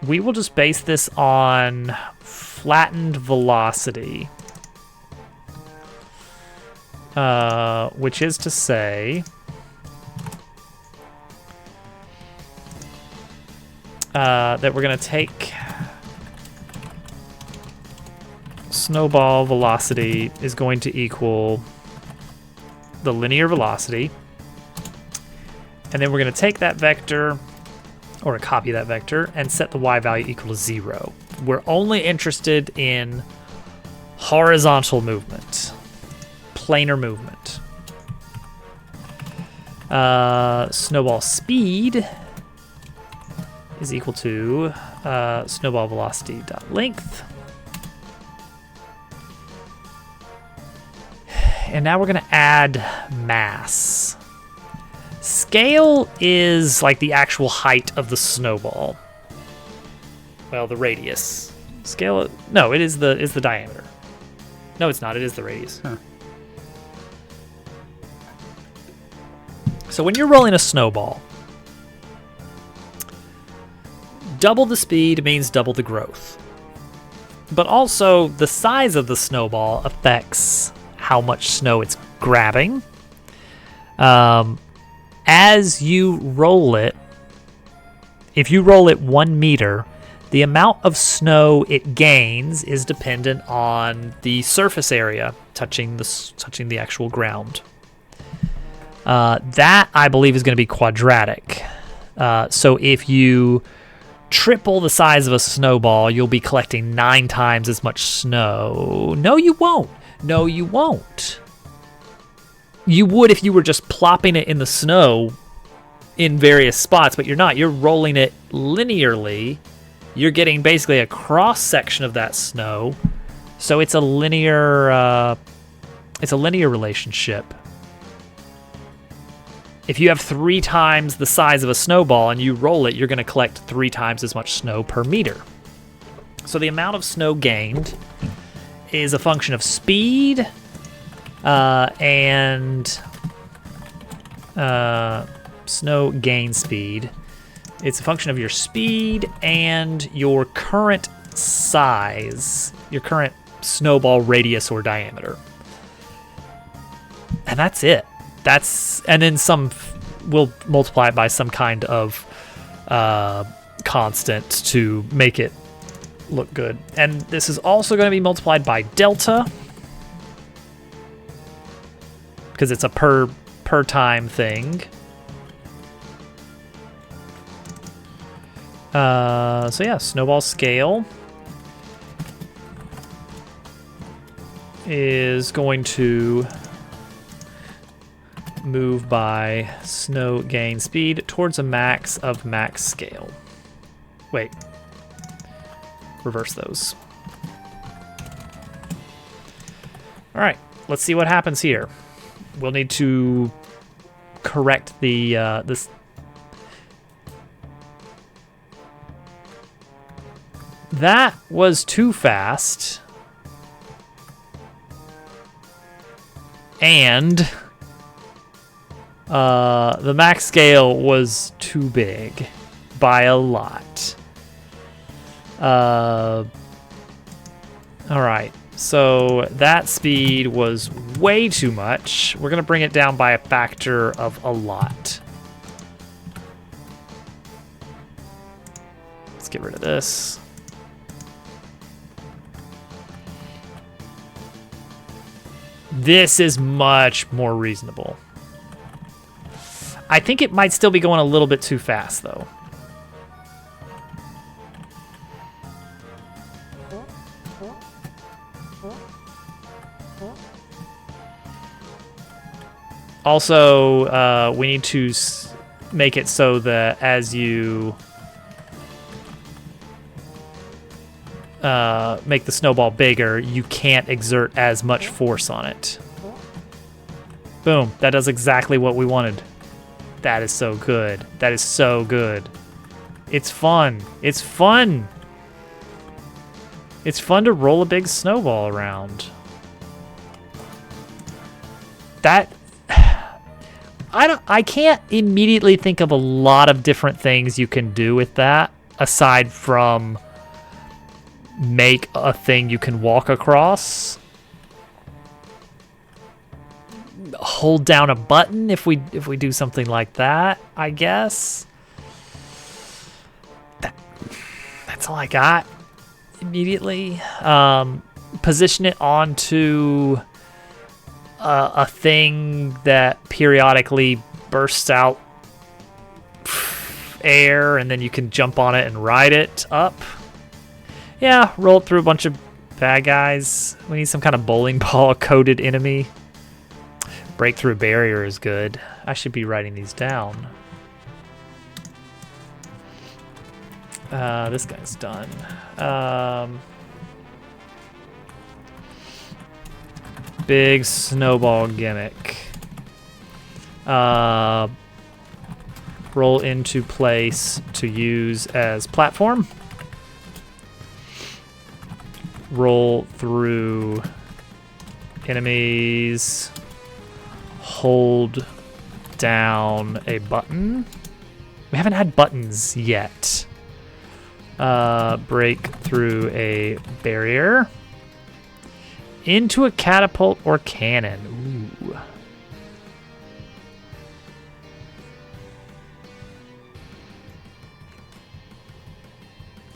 Speaker 1: We will just base this on flattened velocity. Which is to say, that we're going to take snowball velocity is going to equal the linear velocity. And then we're going to take that vector, or a copy of that vector, and set the y value equal to 0. We're only interested in horizontal movement, planar movement. Snowball speed is equal to snowball velocity dot length. And now we're going to add mass. Scale is like the actual height of the snowball. Well, the radius. Scale, no, it is the diameter. No, it's not. It is the radius.
Speaker 3: Huh.
Speaker 1: So when you're rolling a snowball, double the speed means double the growth. But also, the size of the snowball affects how much snow it's grabbing. As you roll it, if you roll it 1 meter, the amount of snow it gains is dependent on the surface area touching the actual ground. That, I believe, is going to be quadratic. So if you triple the size of a snowball, you'll be collecting 9 times as much snow. No, you won't. No, you won't. You would if you were just plopping it in the snow in various spots, but you're not. You're rolling it linearly. You're getting basically a cross section of that snow. So it's a linear relationship. If you have 3 times the size of a snowball and you roll it, you're going to collect 3 times as much snow per meter. So the amount of snow gained is a function of speed and snow gain speed. It's a function of your speed and your current size, your current snowball radius or diameter. And that's it. And then we'll multiply it by some kind of constant to make it look good. And this is also going to be multiplied by delta, because it's a per time thing. So yeah, snowball scale is going to move by snow gain speed towards a max of max scale. Wait. Reverse those. All right, let's see what happens here. We'll need to correct the this. That was too fast. And the max scale was too big by a lot. All right, so that speed was way too much. We're gonna bring it down by a factor of a lot. Let's get rid of this. This is much more reasonable. I think it might still be going a little bit too fast, though. Also, we need to make it so that as you make the snowball bigger, you can't exert as much force on it. Boom. That does exactly what we wanted. That is so good. That is so good. It's fun. It's fun. It's fun to roll a big snowball around. That... I can't immediately think of a lot of different things you can do with that, aside from make a thing you can walk across. Hold down a button if we do something like that, I guess. That's all I got immediately. Position it onto a thing that periodically bursts out air, and then you can jump on it and ride it up. Yeah, roll it through a bunch of bad guys. We need some kind of bowling ball coated enemy. Break through a barrier is good. I should be writing these down. This guy's done. Big snowball gimmick. Roll into place to use as platform. Roll through enemies. Hold down a button. We haven't had buttons yet. Break through a barrier. Into a catapult or cannon. Ooh. I'm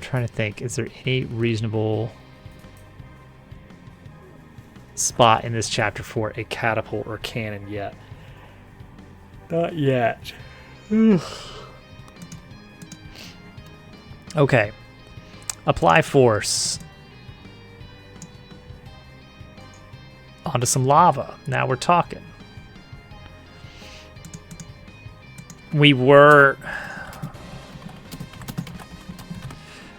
Speaker 1: trying to think, is there any reasonable spot in this chapter for a catapult or cannon yet? Not yet. Okay. Apply force. Onto some lava. Now we're talking. We were...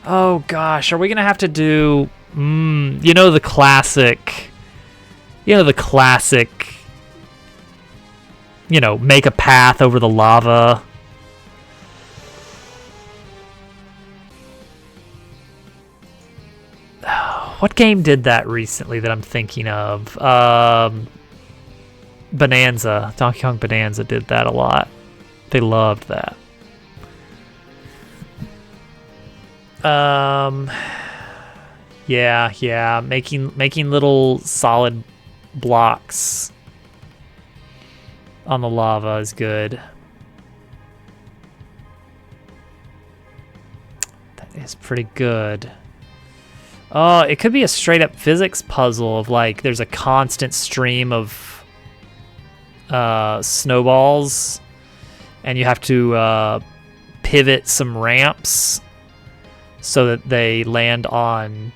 Speaker 1: Oh gosh, are we gonna have to do... you know the classic... You know the classic... You know, make a path over the lava. What game did that recently that I'm thinking of? Bonanza. Donkey Kong Bonanza did that a lot. They loved that. Yeah. Making little solid blocks on the lava is good. That is pretty good. Oh, it could be a straight up physics puzzle of like there's a constant stream of snowballs and you have to pivot some ramps so that they land on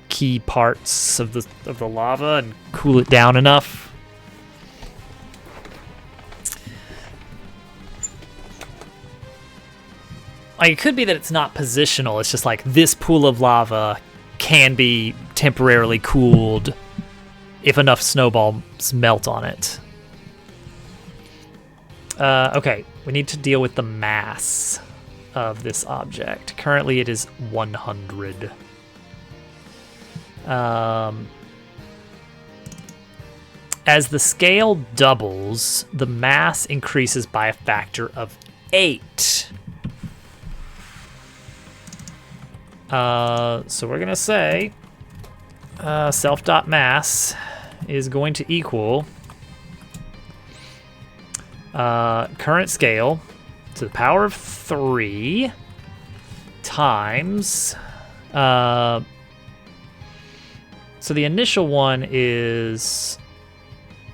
Speaker 1: key parts of the lava and cool it down enough. Like, it could be that it's not positional. It's just like this pool of lava can be temporarily cooled if enough snowballs melt on it. Okay, we need to deal with the mass of this object. Currently it is 100. As the scale doubles, the mass increases by a factor of 8. So we're gonna say self.mass is going to equal current scale to the power of 3 times so the initial one is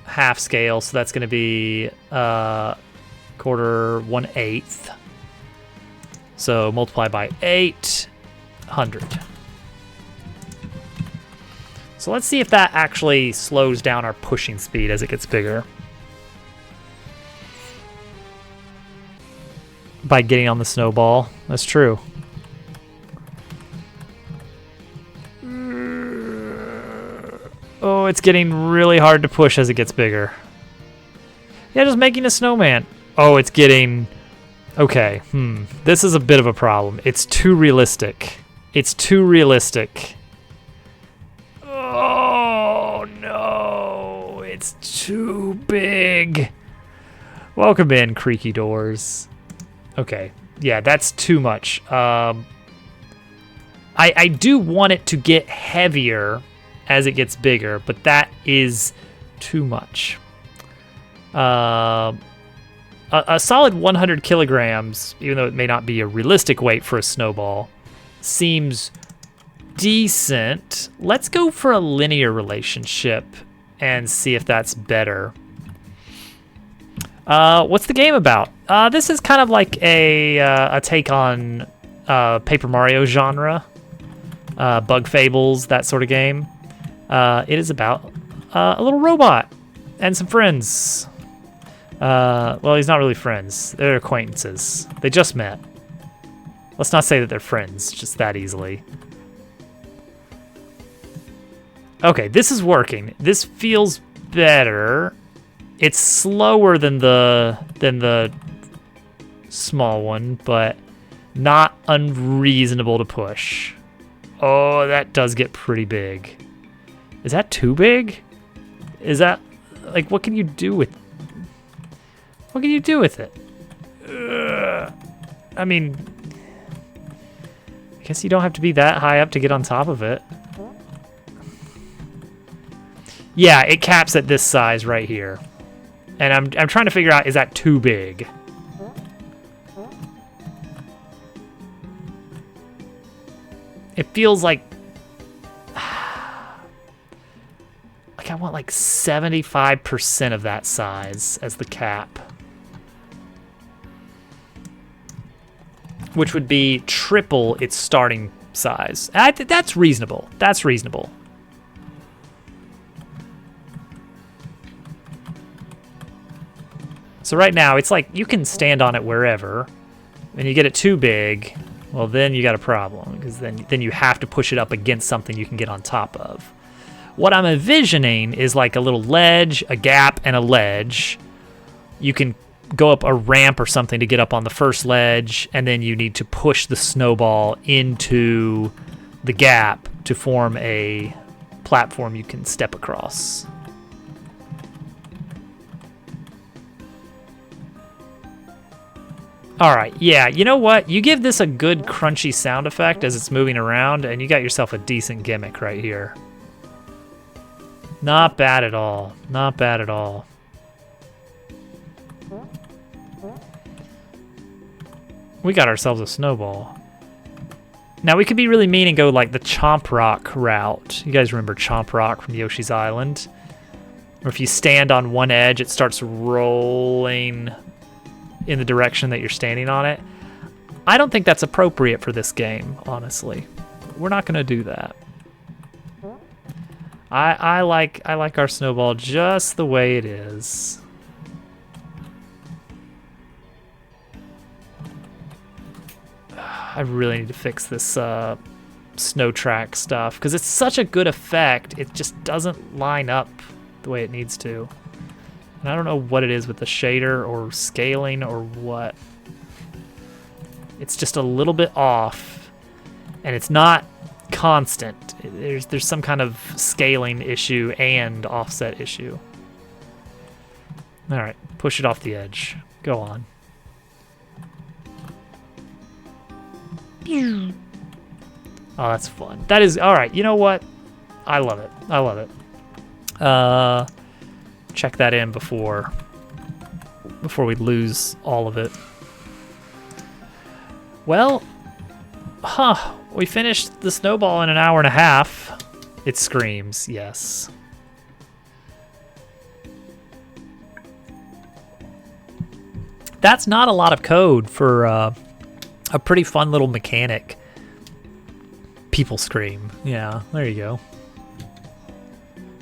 Speaker 1: half scale, so that's going to be quarter 1/8. So multiply by 800. So let's see if that actually slows down our pushing speed as it gets bigger. By getting on the snowball. That's true. Oh, it's getting really hard to push as it gets bigger. Yeah, just making a snowman. Oh, it's getting... Okay, this is a bit of a problem. It's too realistic. It's too realistic. Oh, no. It's too big. Welcome in, creaky doors. Okay, yeah, that's too much. I do want it to get heavier as it gets bigger, but that is too much. A solid 100 kilograms, even though it may not be a realistic weight for a snowball, seems decent. Let's go for a linear relationship and see if that's better. What's the game about? This is kind of like a take on Paper Mario genre, Bug Fables, that sort of game. It is about a little robot and some friends. Well, he's not really friends. They're acquaintances. They just met. Let's not say that they're friends just that easily. Okay, this is working. This feels better. It's slower than the small one, but not unreasonable to push. Oh, that does get pretty big. Is that too big? Is that, like, what can you do with it? I mean, I guess you don't have to be that high up to get on top of it. Yeah, it caps at this size right here. And I'm trying to figure out, is that too big? It feels like I want like 75% of that size as the cap. Which would be triple its starting size. That's reasonable. That's reasonable. So right now, it's like you can stand on it wherever, and you get it too big, well, then you got a problem, because then you have to push it up against something you can get on top of. What I'm envisioning is like a little ledge, a gap, and a ledge. You can go up a ramp or something to get up on the first ledge, and then you need to push the snowball into the gap to form a platform you can step across. All right, yeah, you know what? You give this a good crunchy sound effect as it's moving around, and you got yourself a decent gimmick right here. Not bad at all. Not bad at all. We got ourselves a snowball. Now, we could be really mean and go like the Chomp Rock route. You guys remember Chomp Rock from Yoshi's Island? Or if you stand on one edge, it starts rolling in the direction that you're standing on it. I don't think that's appropriate for this game, honestly. We're not going to do that. I like our snowball just the way it is. I really need to fix this snow track stuff because it's such a good effect. It just doesn't line up the way it needs to. And I don't know what it is with the shader or scaling or what. It's just a little bit off, and it's not constant. There's some kind of scaling issue and offset issue. All right, push it off the edge. Go on. Oh, that's fun. That is all right. You know what? I love it. I love it. Check that in before we lose all of it. Well, we finished the snowball in an hour and a half. It screams, yes. That's not a lot of code for a pretty fun little mechanic. People scream. Yeah, there you go.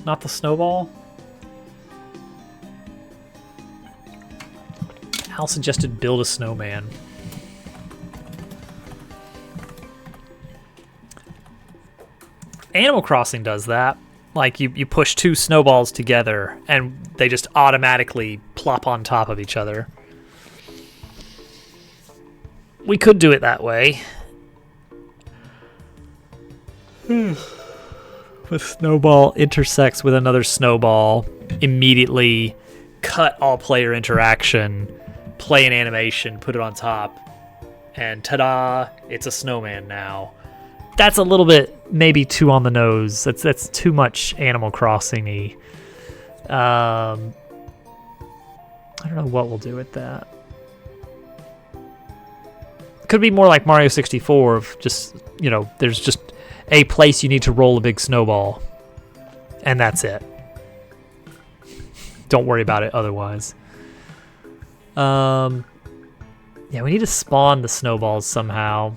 Speaker 1: Not the snowball. Al suggested build a snowman. Animal Crossing does that. Like you push two snowballs together and they just automatically plop on top of each other. We could do it that way. The snowball intersects with another snowball, immediately cut all player interaction, play an animation, put it on top, and ta-da, it's a snowman now. That's a little bit maybe too on the nose. That's too much Animal Crossing-y. I don't know what we'll do with that. Could be more like Mario 64 of just, you know, there's just a place you need to roll a big snowball, and that's it. Don't worry about it otherwise. Yeah, we need to spawn the snowballs somehow.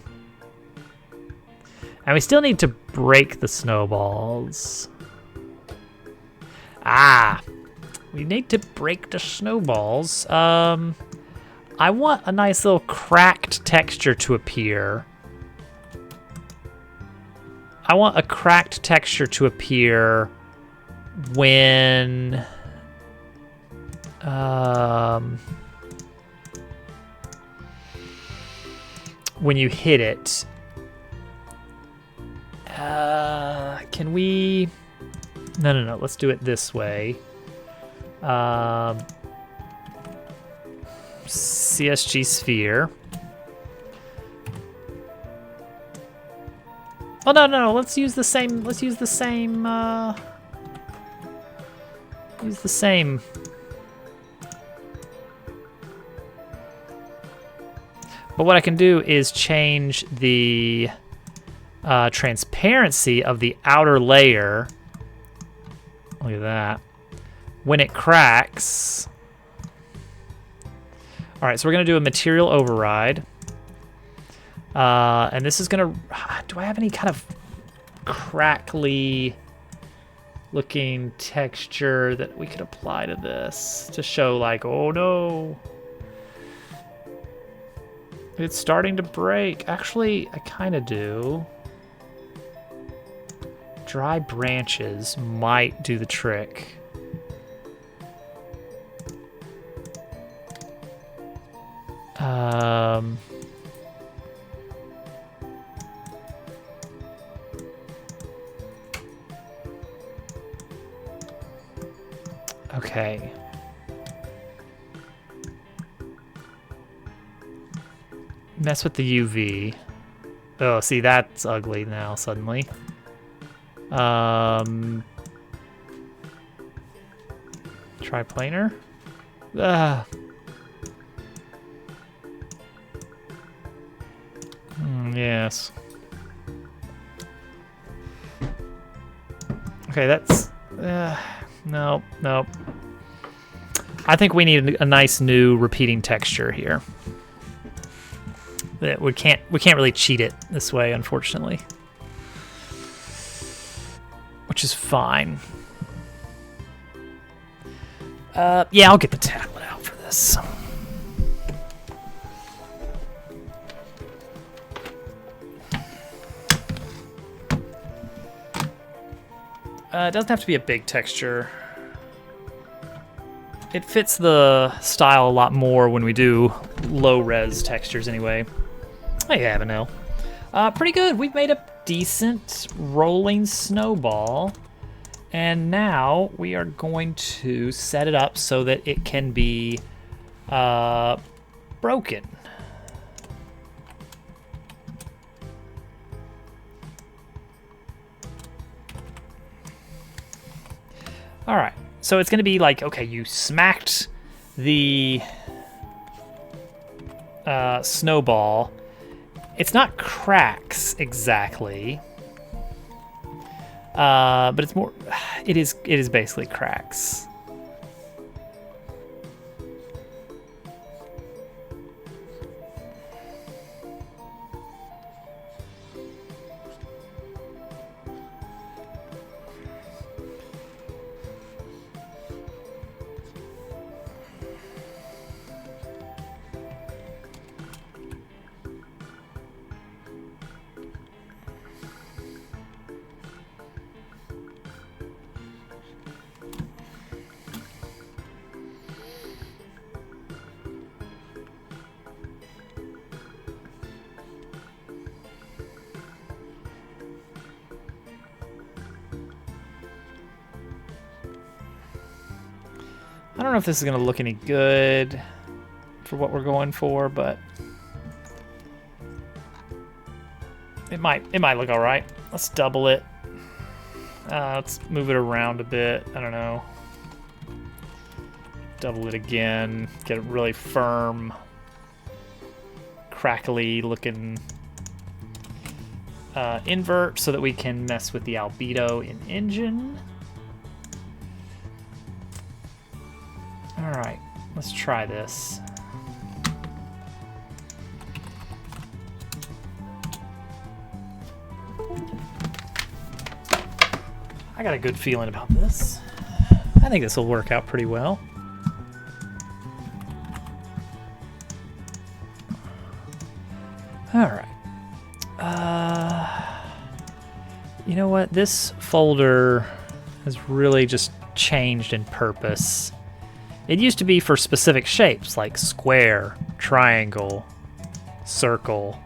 Speaker 1: And we still need to break the snowballs. We need to break the snowballs. I want a nice little cracked texture to appear. I want a cracked texture to appear when you hit it. Can we? No. Let's do it this way. CSG sphere. Oh no. Let's use the same. Let's use the same. Use the same. But what I can do is change the transparency of the outer layer. Look at that. When it cracks. All right, so we're gonna do a material override. And this is gonna, do I have any kind of crackly looking texture that we could apply to this to show like, oh no, it's starting to break. Actually, I kind of do. Dry branches might do the trick. Okay. Mess with the UV. Oh, see, that's ugly now suddenly. Triplanar? Yes. Okay, that's... Nope. I think we need a nice new repeating texture here. that we can't really cheat it this way, unfortunately. Which is fine. Yeah, I'll get the tablet out for this. It doesn't have to be a big texture. It fits the style a lot more when we do low-res textures anyway. Hey, Avenel. Pretty good. We've made a decent rolling snowball. And now we are going to set it up so that it can be broken. All right, so it's gonna be like, okay, you smacked the snowball. It's not cracks exactly, but it's more, it is basically cracks. I don't know if this is gonna look any good for what we're going for, but it might look all right. Let's double it. Let's move it around a bit. I don't know. Double it again. Get it really firm, crackly looking invert so that we can mess with the albedo in engine. All right, let's try this. I got a good feeling about this. I think this will work out pretty well. All right. You know what? This folder has really just changed in purpose. It used to be for specific shapes like square, triangle, circle.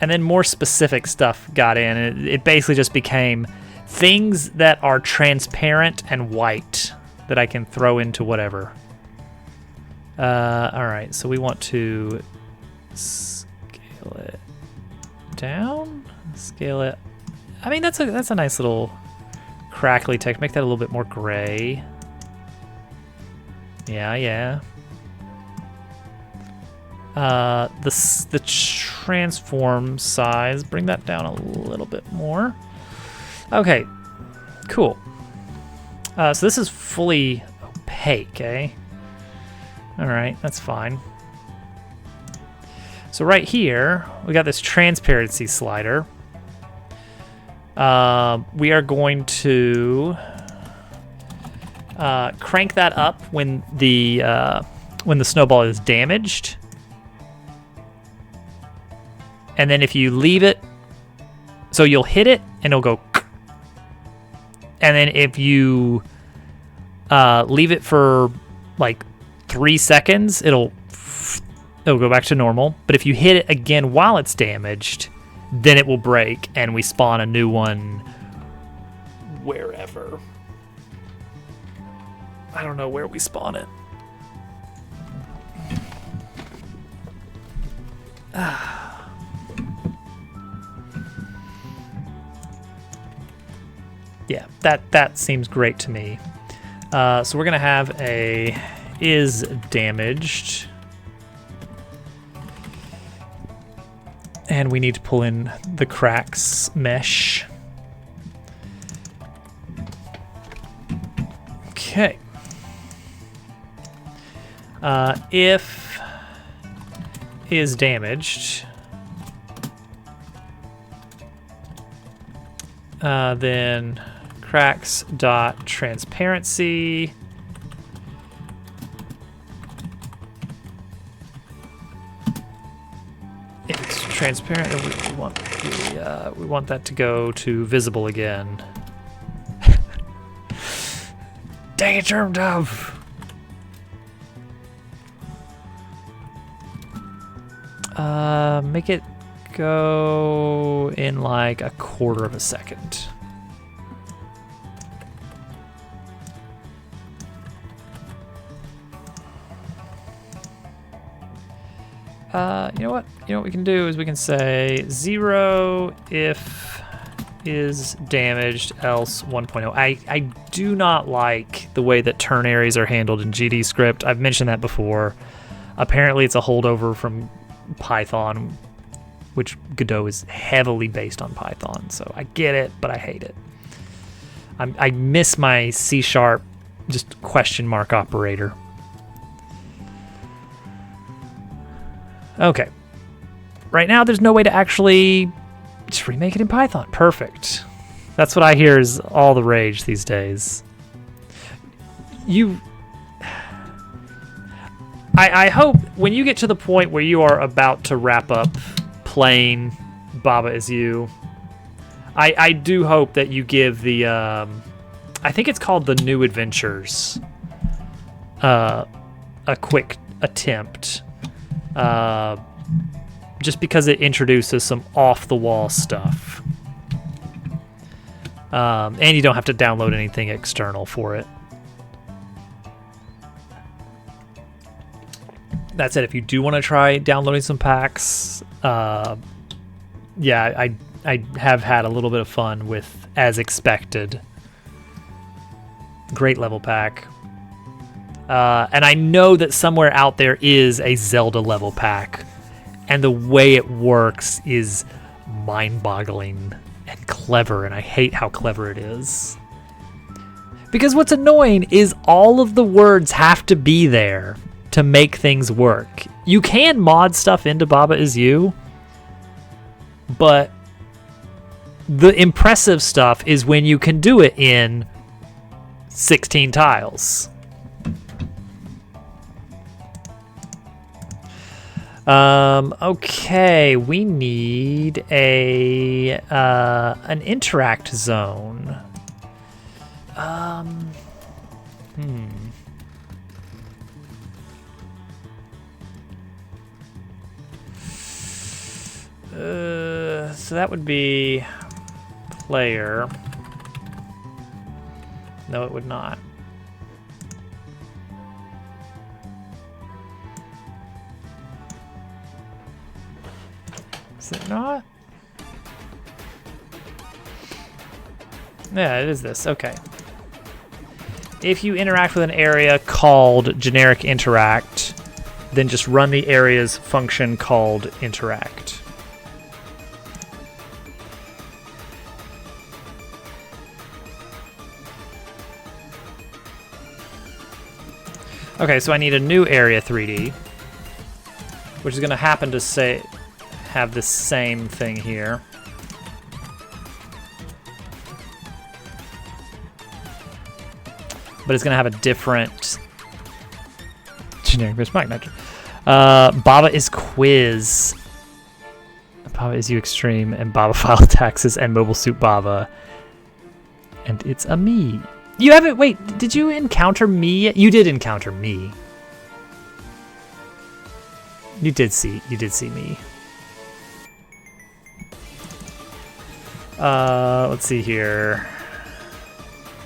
Speaker 1: And then more specific stuff got in. It basically just became things that are transparent and white that I can throw into whatever. All right, so we want to scale it down, scale it. I mean, that's a nice little crackly text. Make that a little bit more gray. Yeah. The transform size, bring that down a little bit more. Okay, cool. So this is fully opaque, eh? All right, that's fine. So right here, we got this transparency slider. We are going to crank that up when the snowball is damaged. And then if you leave it, so you'll hit it and it'll go. And then if you leave it for like 3 seconds, it'll go back to normal. But if you hit it again while it's damaged, then it will break and we spawn a new one wherever. I don't know where we spawn it. Yeah, that seems great to me. So we're gonna have a is damaged. And we need to pull in the cracks mesh. Okay. If is damaged, then cracks dot transparency. It's transparent, and we want that to go to visible again. Dang it, Germ Dove! Make it go in like a quarter of a second. You know what? You know what we can do is we can say 0 if is damaged, else 1.0. I do not like the way that ternaries are handled in GDScript. I've mentioned that before. Apparently it's a holdover from Python, which Godot is heavily based on Python. So I get it, but I hate it. I miss my C# just question mark operator. Okay. Right now, there's no way to actually just remake it in Python. Perfect. That's what I hear is all the rage these days. I hope when you get to the point where you are about to wrap up playing Baba Is You, I do hope that you give the, I think it's called the New Adventures, a quick attempt. Just because it introduces some off-the-wall stuff. And you don't have to download anything external for it. That said, if you do want to try downloading some packs, yeah, I have had a little bit of fun with As Expected. Great level pack. And I know that somewhere out there is a Zelda level pack, and the way it works is mind-boggling and clever, and I hate how clever it is. Because what's annoying is all of the words have to be there to make things work. You can mod stuff into Baba Is You, but the impressive stuff is when you can do it in 16 tiles. Okay, we need an interact zone. So that would be player. No, it would not. Is it not? Yeah, it is this. Okay. If you interact with an area called generic interact, then just run the area's function called interact. Okay, so I need a new area 3D, which is going to happen to say have the same thing here. But it's going to have a different generic Bismarck. Baba Is Quiz, Baba Is You Extreme, and Baba File Taxes, and Mobile Suit Baba. And it's a me. You haven't, wait, did you encounter me yet? You did encounter me. You did see me. Let's see here.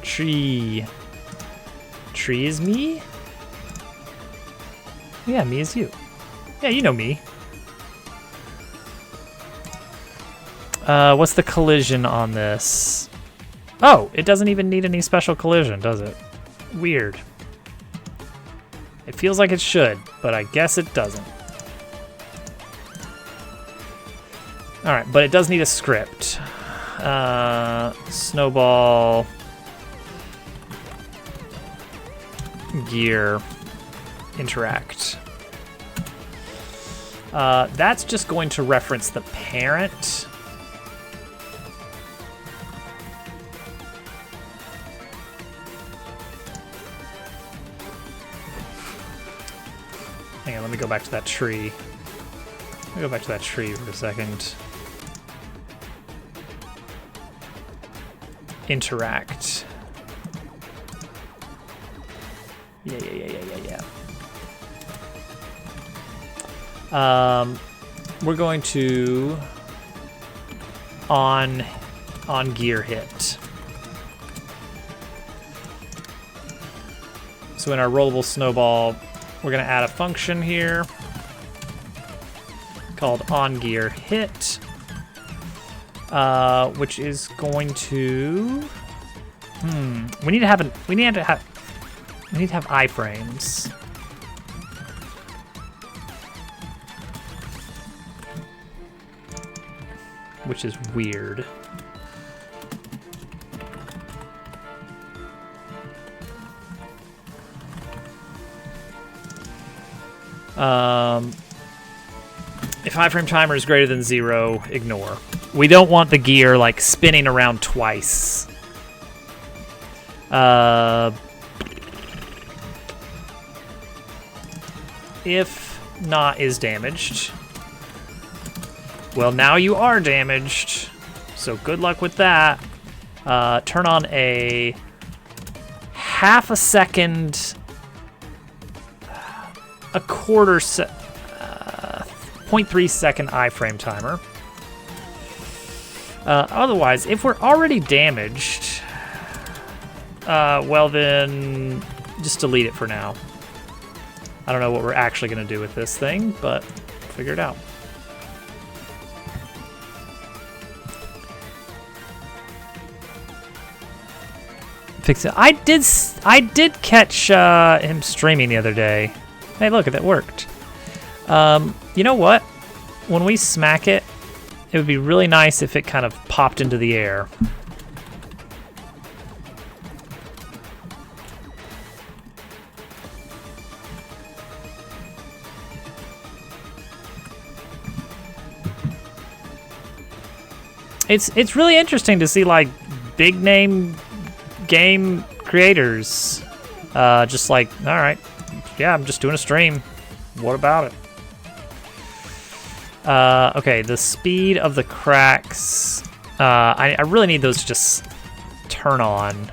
Speaker 1: Tree is me? Yeah, me is you. Yeah, you know me. What's the collision on this? Oh, it doesn't even need any special collision, does it? Weird. It feels like it should, but I guess it doesn't. Alright, but it does need a script. Snowball. Gear. Interact. That's just going to reference the parent. Hang on, let me go back to that tree. Let me go back to that tree for a second. Interact. Yeah. We're going to on gear hit. So in our rollable snowball, we're going to add a function here called onGearHit, which is going to. We need to have iframes. Which is weird. If iframe timer is greater than 0, ignore. We don't want the gear like spinning around twice. If not is damaged. Well, now you are damaged, so good luck with that. Turn on a half a second, a quarter 0.3 second iframe timer. Otherwise, if we're already damaged, well then, just delete it for now. I don't know what we're actually going to do with this thing, but figure it out. Fix it. I did catch him streaming the other day. Hey, look, that worked. You know what? When we smack it, it would be really nice if it kind of popped into the air. It's really interesting to see like big name game creators just like, all right, yeah, I'm just doing a stream. What about it? Okay, the speed of the cracks. I really need those to just turn on.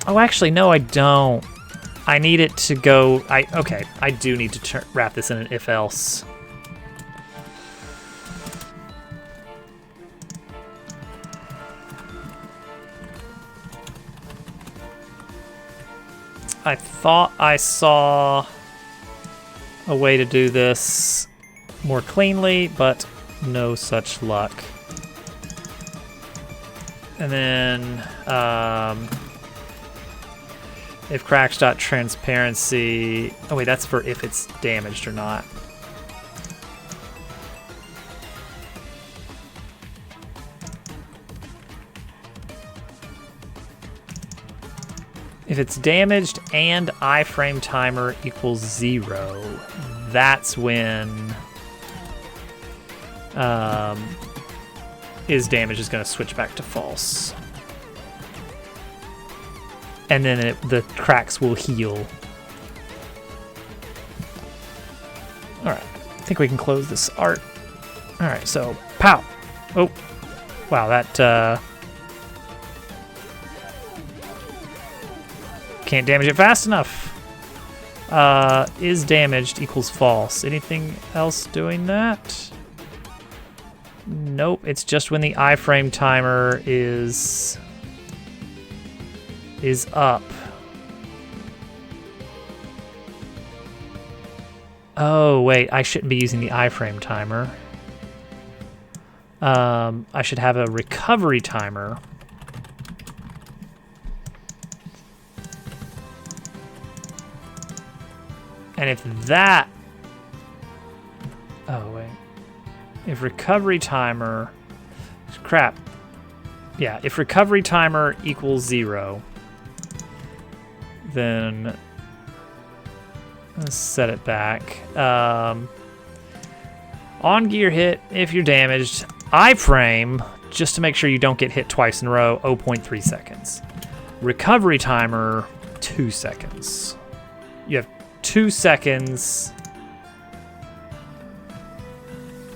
Speaker 1: Oh, actually, no, I don't. I need it to go. Okay, I do need to wrap this in an if-else. I thought I saw a way to do this more cleanly, but no such luck. And then if cracks.transparency, oh wait, that's for if it's damaged or not. If it's damaged and iframe timer equals 0, that's when is damage is going to switch back to false. And then the cracks will heal. All right, I think we can close this art. All right, so pow. Oh, wow, that can't damage it fast enough. Is damaged equals false. Anything else doing that? Nope, it's just when the iframe timer is up. Oh, wait, I shouldn't be using the iframe timer. I should have a recovery timer. And if that... Oh, wait. If recovery timer... Crap. Yeah, if recovery timer equals 0, then Let's set it back. On gear hit, if you're damaged, iframe, just to make sure you don't get hit twice in a row, 0.3 seconds. Recovery timer, 2 seconds. You have 2 seconds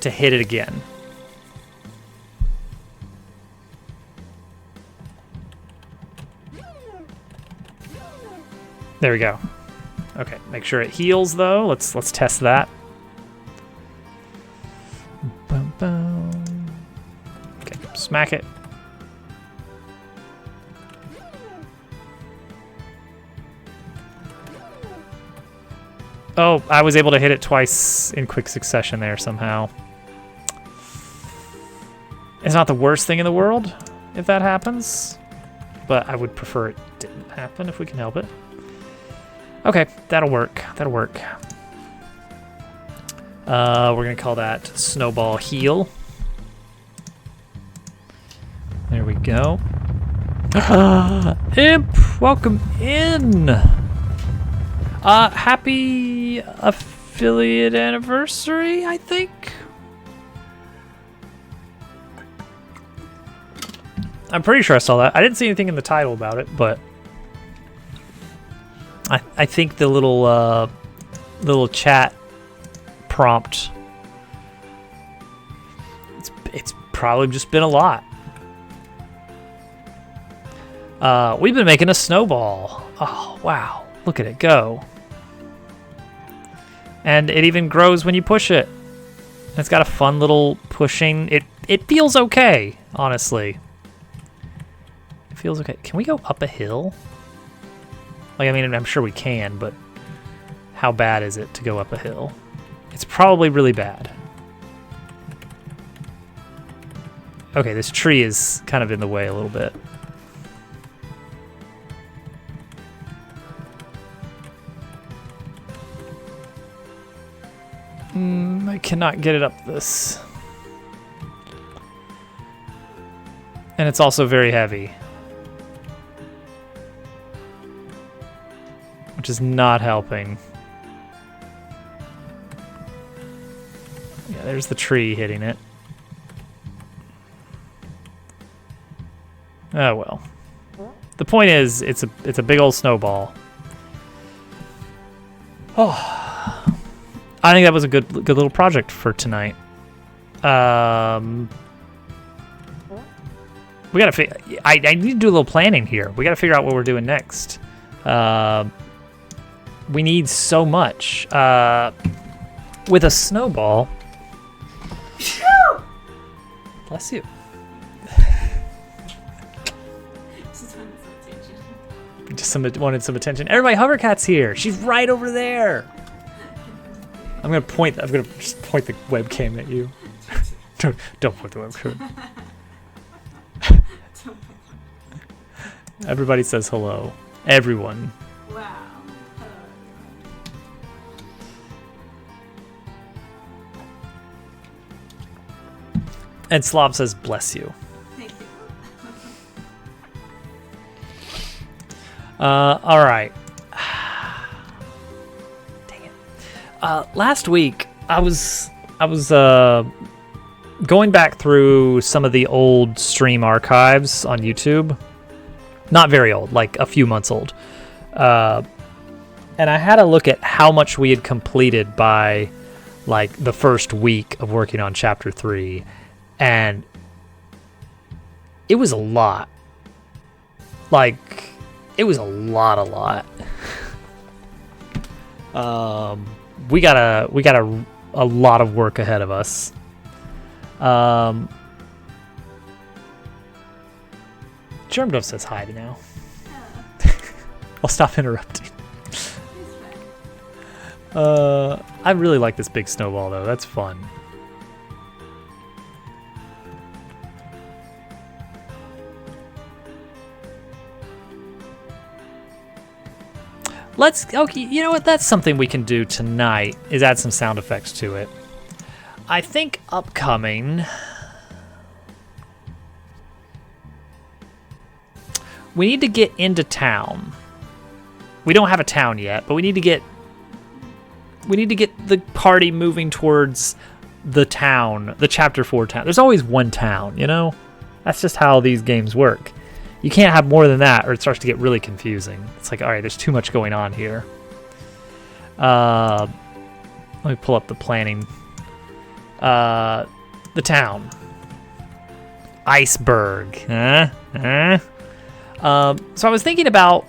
Speaker 1: to hit it again. There we go. Okay, make sure it heals though. Let's test that. Boom, boom. Okay, smack it. Oh, I was able to hit it twice in quick succession there somehow. It's not the worst thing in the world if that happens, but I would prefer it didn't happen if we can help it. Okay, that'll work. That'll work. We're gonna call that Snowball Heal. There we go. Imp, welcome in. Happy affiliate anniversary, I think. I'm pretty sure I saw that. I didn't see anything in the title about it, but I think the little chat prompt, it's probably just been a lot. We've been making a snowball. Oh wow, look at it go. And it even grows when you push it. It's got a fun little pushing. It feels okay, honestly. It feels okay. Can we go up a hill? Like, I mean, I'm sure we can, but how bad is it to go up a hill? It's probably really bad. Okay, this tree is kind of in the way a little bit. I cannot get it up this. And it's also very heavy. Which is not helping. Yeah, there's the tree hitting it. Oh well. The point is, it's a big old snowball. Oh, I think that was a good little project for tonight. We gotta I need to do a little planning here. We gotta figure out what we're doing next. We need so much. With a snowball. Bless you. Just wanted some attention. Everybody, Hovercat's here. She's right over there. I'm gonna just point the webcam at you. Don't point the webcam. Everybody says hello. Everyone.
Speaker 3: Wow.
Speaker 1: And Slob says bless you.
Speaker 3: Thank you.
Speaker 1: All right. Dang it. Last week I was going back through some of the old stream archives on YouTube. Not very old, like a few months old. And I had a look at how much we had completed by like the first week of working on chapter 3. And it was a lot. Like, it was a lot. We got a lot of work ahead of us. Germdove says hi to now. I'll stop interrupting. I really like this big snowball though. That's fun. Okay, you know what? That's something we can do tonight, is add some sound effects to it. I think upcoming, we need to get into town. We don't have a town yet, but we need to get We need to get the party moving towards the town, the Chapter 4 town. There's always one town, you know? That's just how these games work. You can't have more than that or it starts to get really confusing. It's like, all right, there's too much going on here. Let me pull up the planning. The town. Iceberg. So I was thinking about,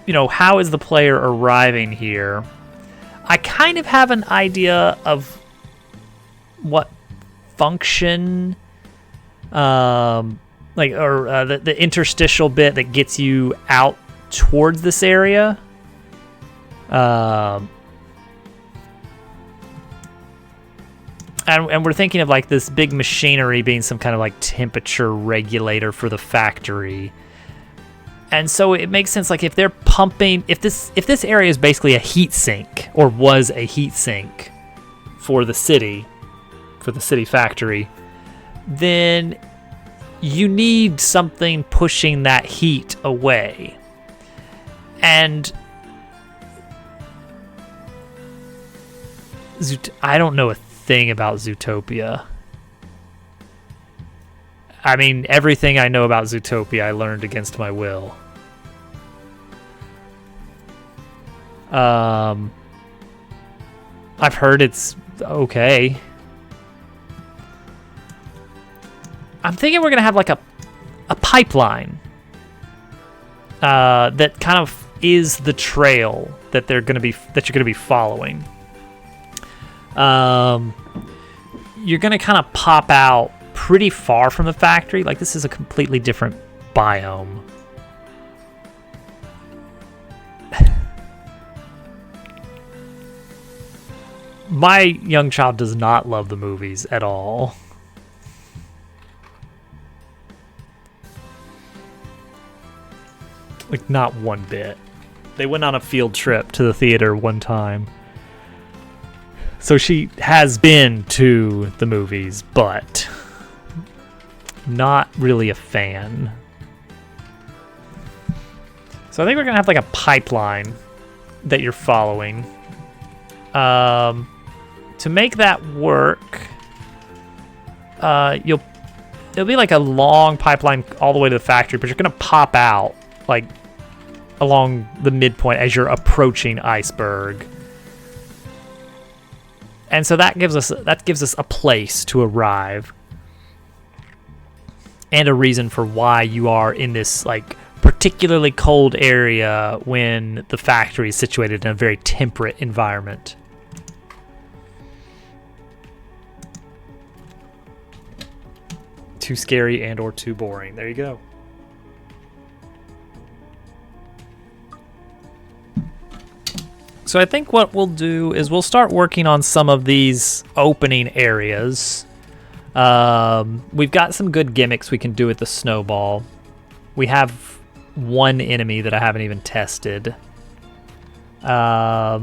Speaker 1: you know, how is the player arriving here? I kind of have an idea of what function, the interstitial bit that gets you out towards this area. And we're thinking of like this big machinery being some kind of like temperature regulator for the factory. And so it makes sense, like if they're pumping, if this area is basically a heat sink or was a heat sink for the city factory, then you need something pushing that heat away. And I don't know a thing about Zootopia. I mean, everything I know about Zootopia I learned against my will. I've heard it's okay. I'm thinking we're gonna have like a pipeline that kind of is the trail that you're gonna be following. You're gonna kind of pop out pretty far from the factory. Like this is a completely different biome. My young child does not love the movies at all. Like not one bit. They went on a field trip to the theater one time. So she has been to the movies, but not really a fan. So I think we're gonna have like a pipeline that you're following. To make that work, it'll be like a long pipeline all the way to the factory, but you're gonna pop out like along the midpoint as you're approaching Iceberg. And so that gives us a place to arrive and a reason for why you are in this like particularly cold area when the factory is situated in a very temperate environment. Too scary and or too boring. There you go. So I think what we'll do is we'll start working on some of these opening areas. We've got some good gimmicks we can do with the snowball. We have one enemy that I haven't even tested. What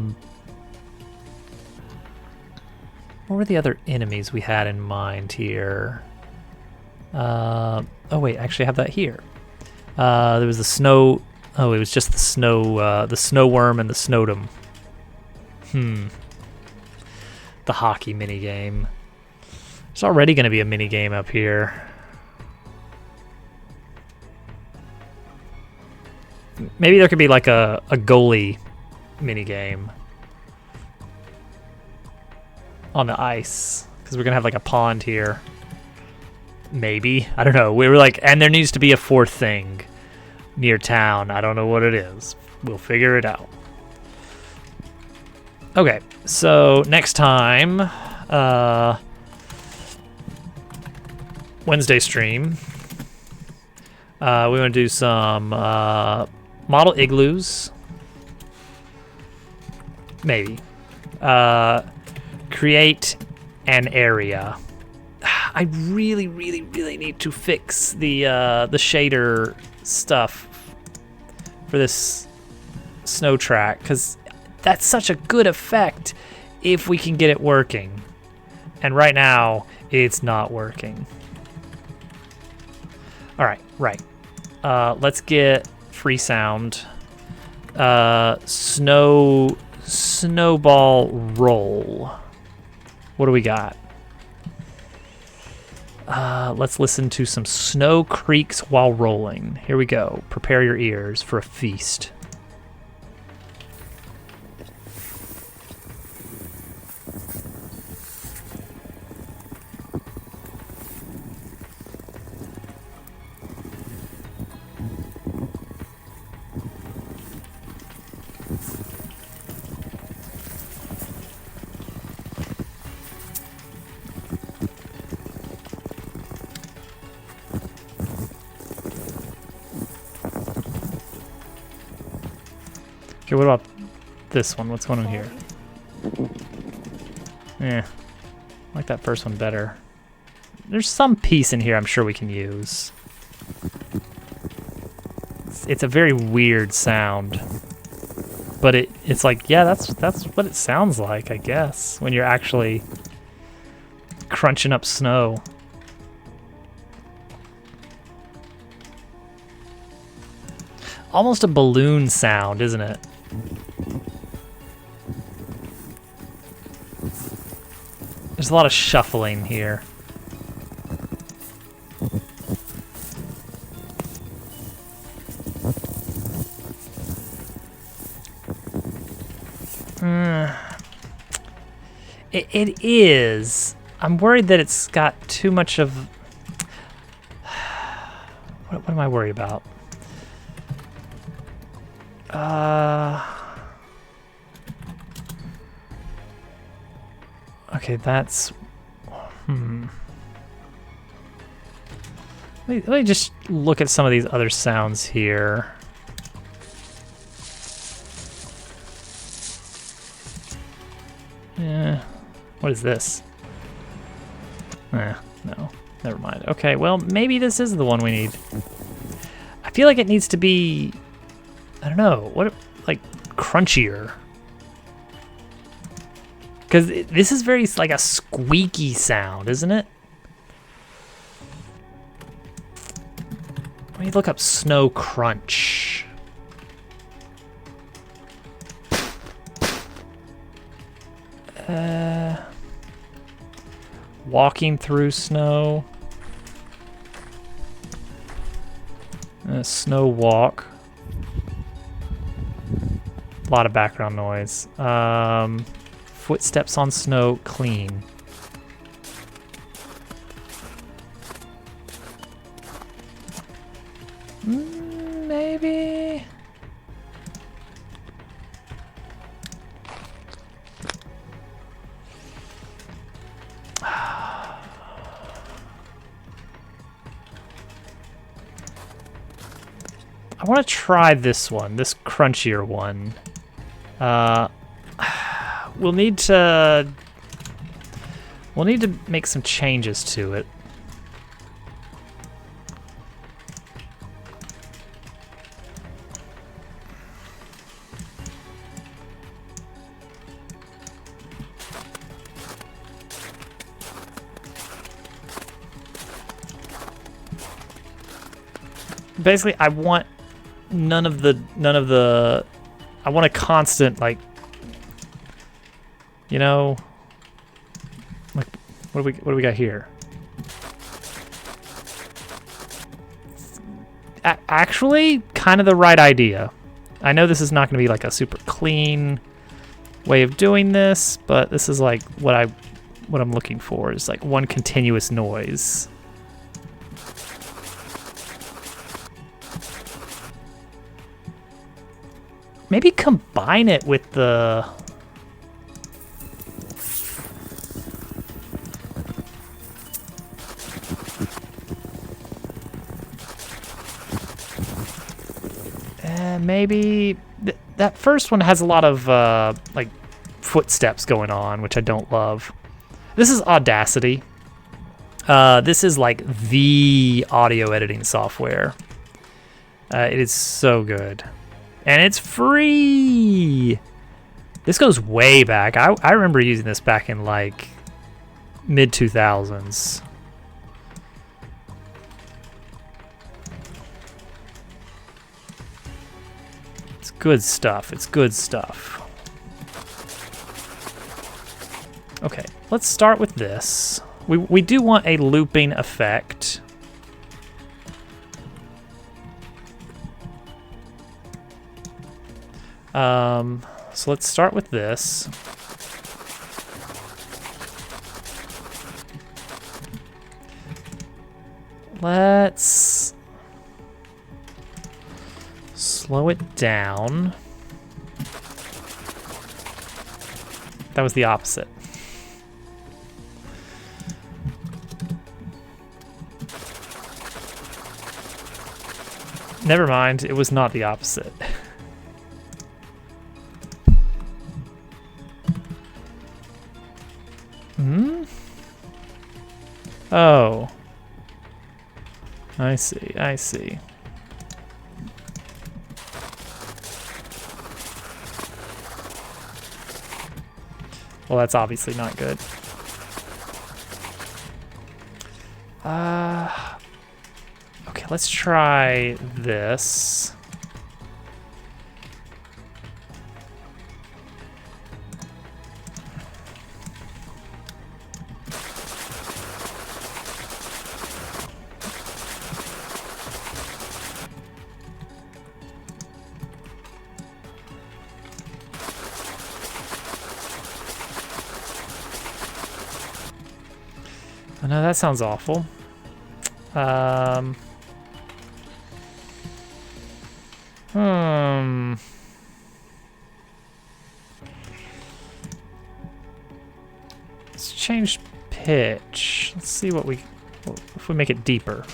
Speaker 1: were the other enemies we had in mind here? Oh wait, actually I have that here. There was the snow. Oh, it was just the snow worm and the snowdom. The hockey minigame. There's already going to be a minigame up here. Maybe there could be like a goalie minigame on the ice, because we're going to have like a pond here. Maybe. I don't know. We were like, and there needs to be a fourth thing near town. I don't know what it is. We'll figure it out. Okay, so next time, Wednesday stream, we want to do some model igloos, maybe. Create an area. I really need to fix the shader stuff for this snow track, because that's such a good effect if we can get it working. And right now, it's not working. All right, right. Let's get free sound. Snow snowball roll. What do we got? Let's listen to some snow creaks while rolling. Here we go. Prepare your ears for a feast. Okay, what about this one? What's going on here? I like that first one better. There's some piece in here I'm sure we can use. It's a very weird sound. But it's like, yeah, that's what it sounds like, I guess, when you're actually crunching up snow. Almost a balloon sound, isn't it? There's a lot of shuffling here. It is. I'm worried that it's got too much of... What am I worried about? Okay, that's... Let me just look at some of these other sounds here. What is this? No, never mind. Okay, well, maybe this is the one we need. I feel like it needs to be... I don't know, like, crunchier. Because this is very, like, a squeaky sound, isn't it? Let me look up snow crunch. Walking through snow. Snow walk. A lot of background noise. Footsteps on snow, clean. Maybe. I want to try this one, this crunchier one. We'll need to make some changes to it. Basically, I want none of the I want a constant, like, you know, like, what do we got here? Actually, kind of the right idea. I know this is not going to be like a super clean way of doing this, but this is like what I'm looking for, is like one continuous noise. Maybe combine it with the... maybe... that first one has a lot of, like, footsteps going on, which I don't love. This is Audacity. This is, like, the audio editing software. It is so good. And it's free! This goes way back. I remember using this back in, like, mid-2000s. It's good stuff. It's good stuff. Okay, let's start with this. We do want a looping effect. So let's start with this. Let's slow it down. That was the opposite. Never mind, it was not the opposite. Oh. I see, I see. Well, that's obviously not good. Okay, let's try this. Oh, no, that sounds awful. Let's change pitch. Let's see what if we make it deeper.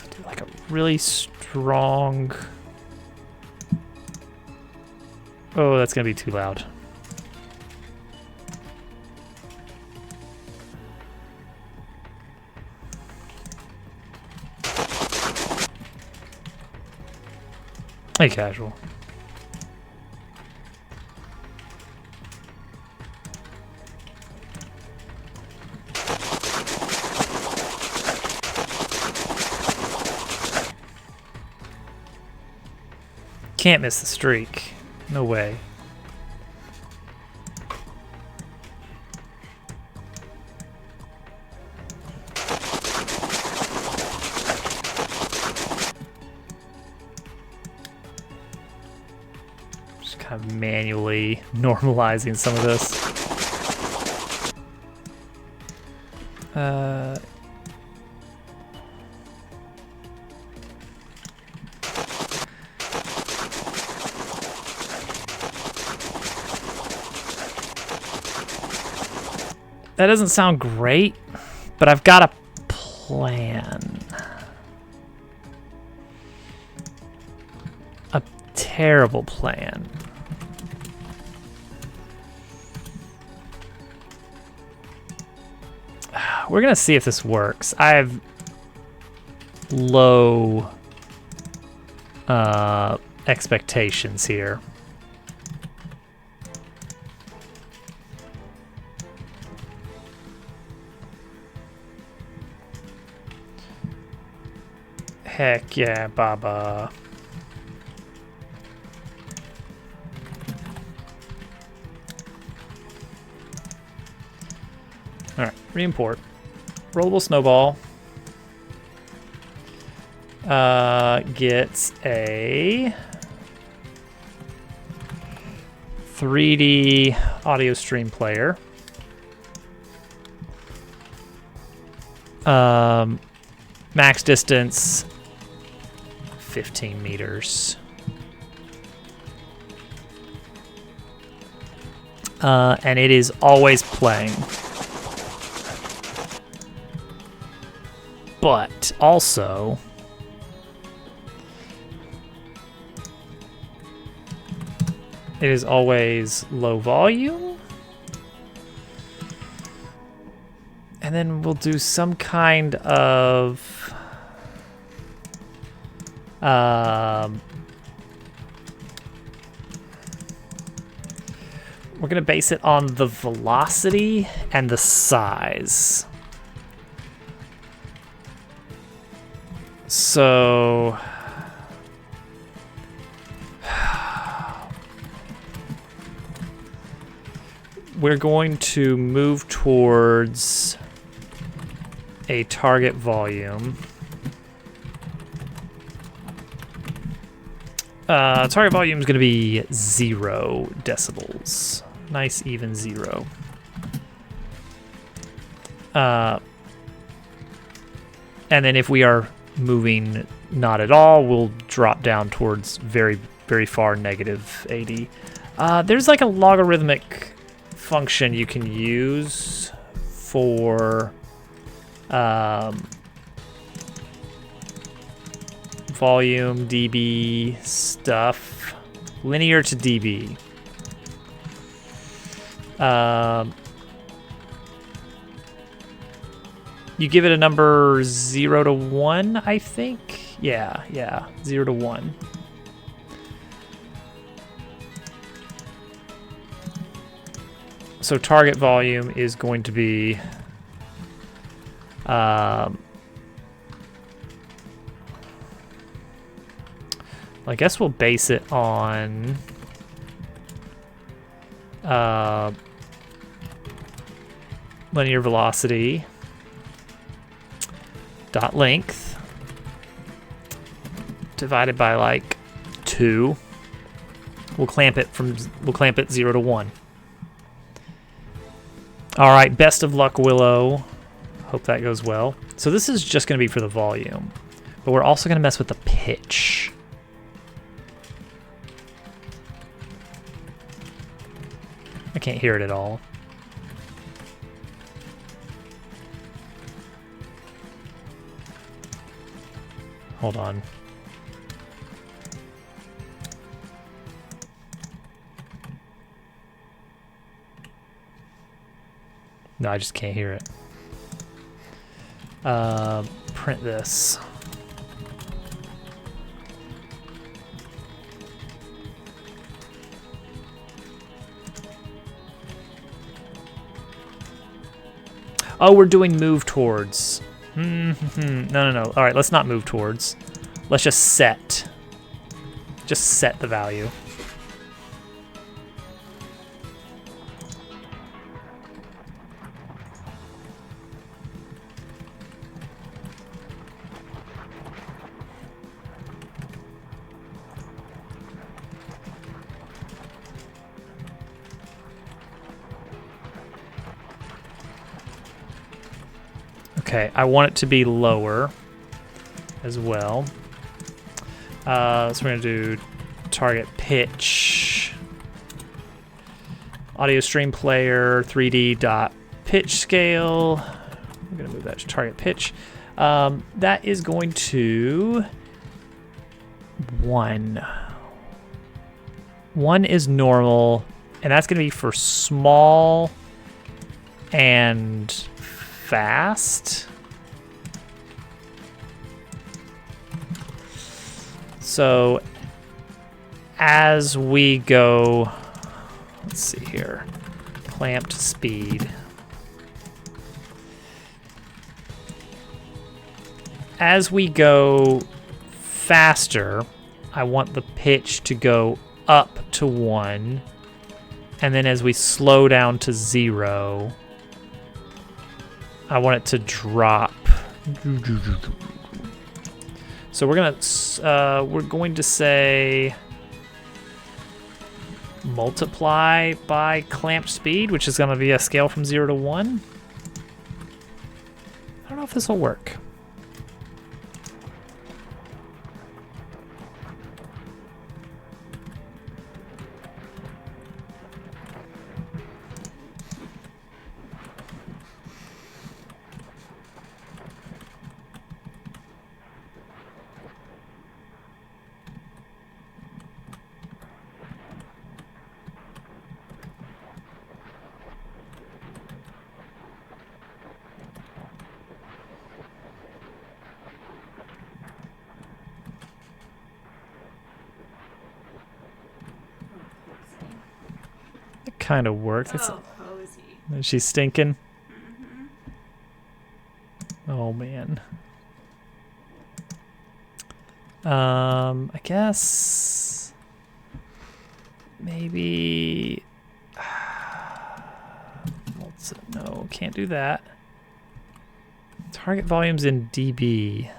Speaker 1: Do like a really strong. Oh, that's gonna be too loud. Hey, casual. Can't miss the streak. No way. Just kind of manually normalizing some of this. That doesn't sound great, but I've got a plan. A terrible plan. We're gonna see if this works. I have low expectations here. Heck yeah, Baba. Alright, re-import. Rollable snowball. Gets a 3D audio stream player. Max distance 15 meters. And it is always playing. But also, it is always low volume. And then we'll do some kind of We're going to base it on the velocity and the size. So we're going to move towards a target volume. Target volume is going to be 0 decibels. Nice even 0. And then if we are moving not at all, we'll drop down towards very, very far negative 80. There's like a logarithmic function you can use for volume, dB stuff, linear to dB. You give it a number 0 to 1, I think. Yeah, 0 to 1. So target volume is going to be I guess we'll base it on linear velocity dot length divided by like 2. We'll clamp it 0 to 1. All right, best of luck, Willow. Hope that goes well. So this is just going to be for the volume, but we're also going to mess with the pitch. I can't hear it at all. Hold on. No, I just can't hear it. Print this. Oh, we're doing move towards. No. All right, let's not move towards. Let's just set. Just set the value. Okay, I want it to be lower as well. So we're gonna do target pitch, audio stream player, 3D dot pitch scale. We're gonna move that to target pitch. That is going to 1. 1 is normal, and that's gonna be for small and fast. So as we go, let's see here, clamped speed. As we go faster, I want the pitch to go up to 1, and then as we slow down to 0, I want it to drop. So we're going to say multiply by clamp speed, which is going to be a scale from 0 to 1. I don't know if this will work. kind of works.
Speaker 3: Oh, cozy.
Speaker 1: She's stinking. Oh man. I guess maybe. No, can't do that. Target volumes in dB.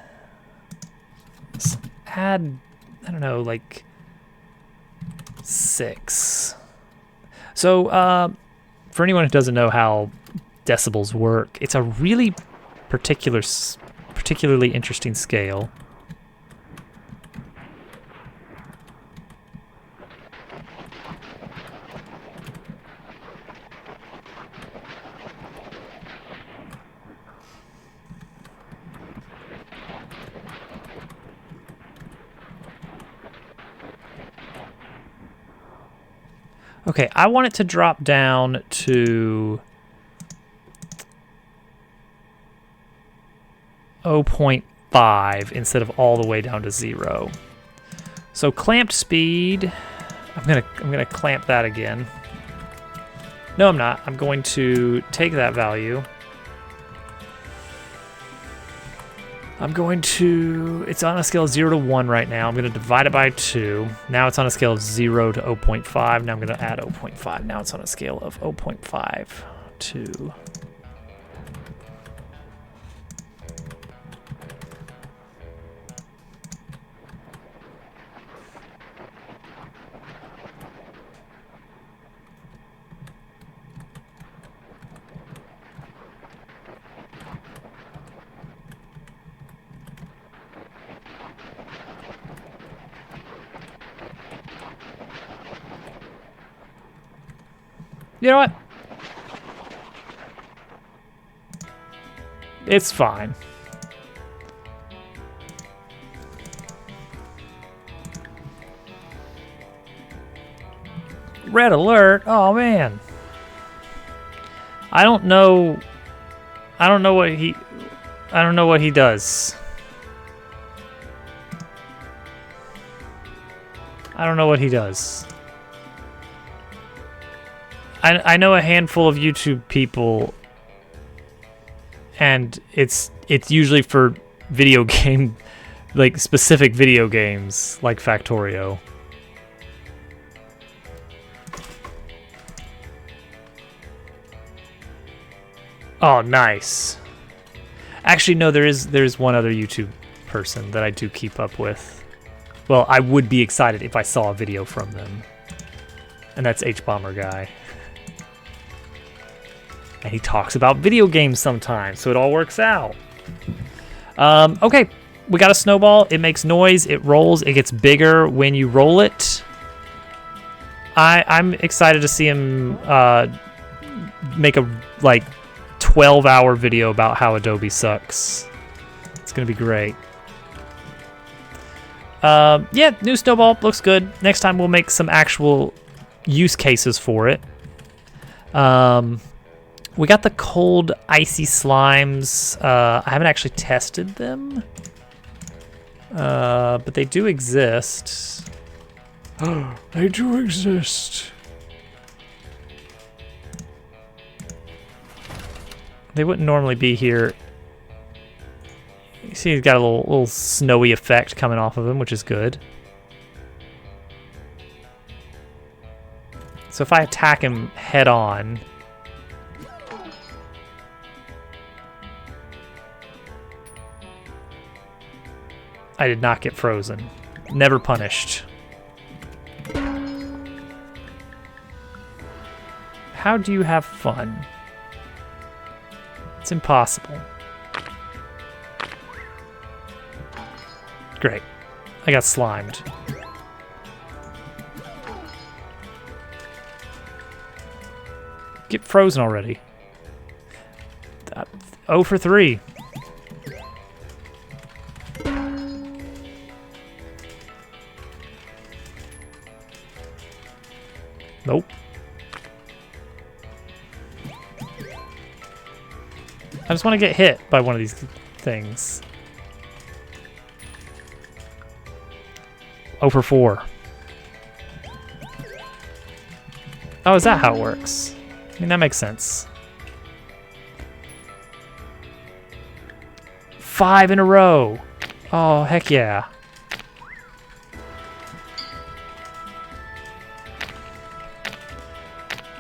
Speaker 1: Let's add, I don't know, like 6. So, for anyone who doesn't know how decibels work, it's a really particularly interesting scale. Okay, I want it to drop down to 0.5 instead of all the way down to 0. So clamped speed, I'm gonna clamp that again. No, I'm not. I'm going to take that value. It's on a scale of 0 to 1 right now. I'm going to divide it by 2. Now it's on a scale of 0 to 0.5. Now I'm going to add 0.5. Now it's on a scale of 0.5 to... You know what? It's fine. Red alert. Oh man. I don't know what he does. I don't know what he does. I know a handful of YouTube people, and it's usually for video game, like specific video games, like Factorio. Oh, nice. Actually, no, there's one other YouTube person that I do keep up with. Well, I would be excited if I saw a video from them, and that's H-Bomber Guy. And he talks about video games sometimes, so it all works out. Okay, we got a snowball. It makes noise. It rolls. It gets bigger when you roll it. I'm excited to see him make a 12-hour video about how Adobe sucks. It's gonna be great. Yeah, new snowball looks good. Next time we'll make some actual use cases for it. We got the cold, icy slimes. I haven't actually tested them, but they do exist. They do exist. They wouldn't normally be here. You see he's got a little snowy effect coming off of him, which is good. So if I attack him head on... I did not get frozen. Never punished. How do you have fun? It's impossible. Great. I got slimed. Get frozen already. 0 for 3. Nope. I just want to get hit by one of these things. 0 for 4. Oh, is that how it works? I mean, that makes sense. 5 in a row. Oh, heck yeah.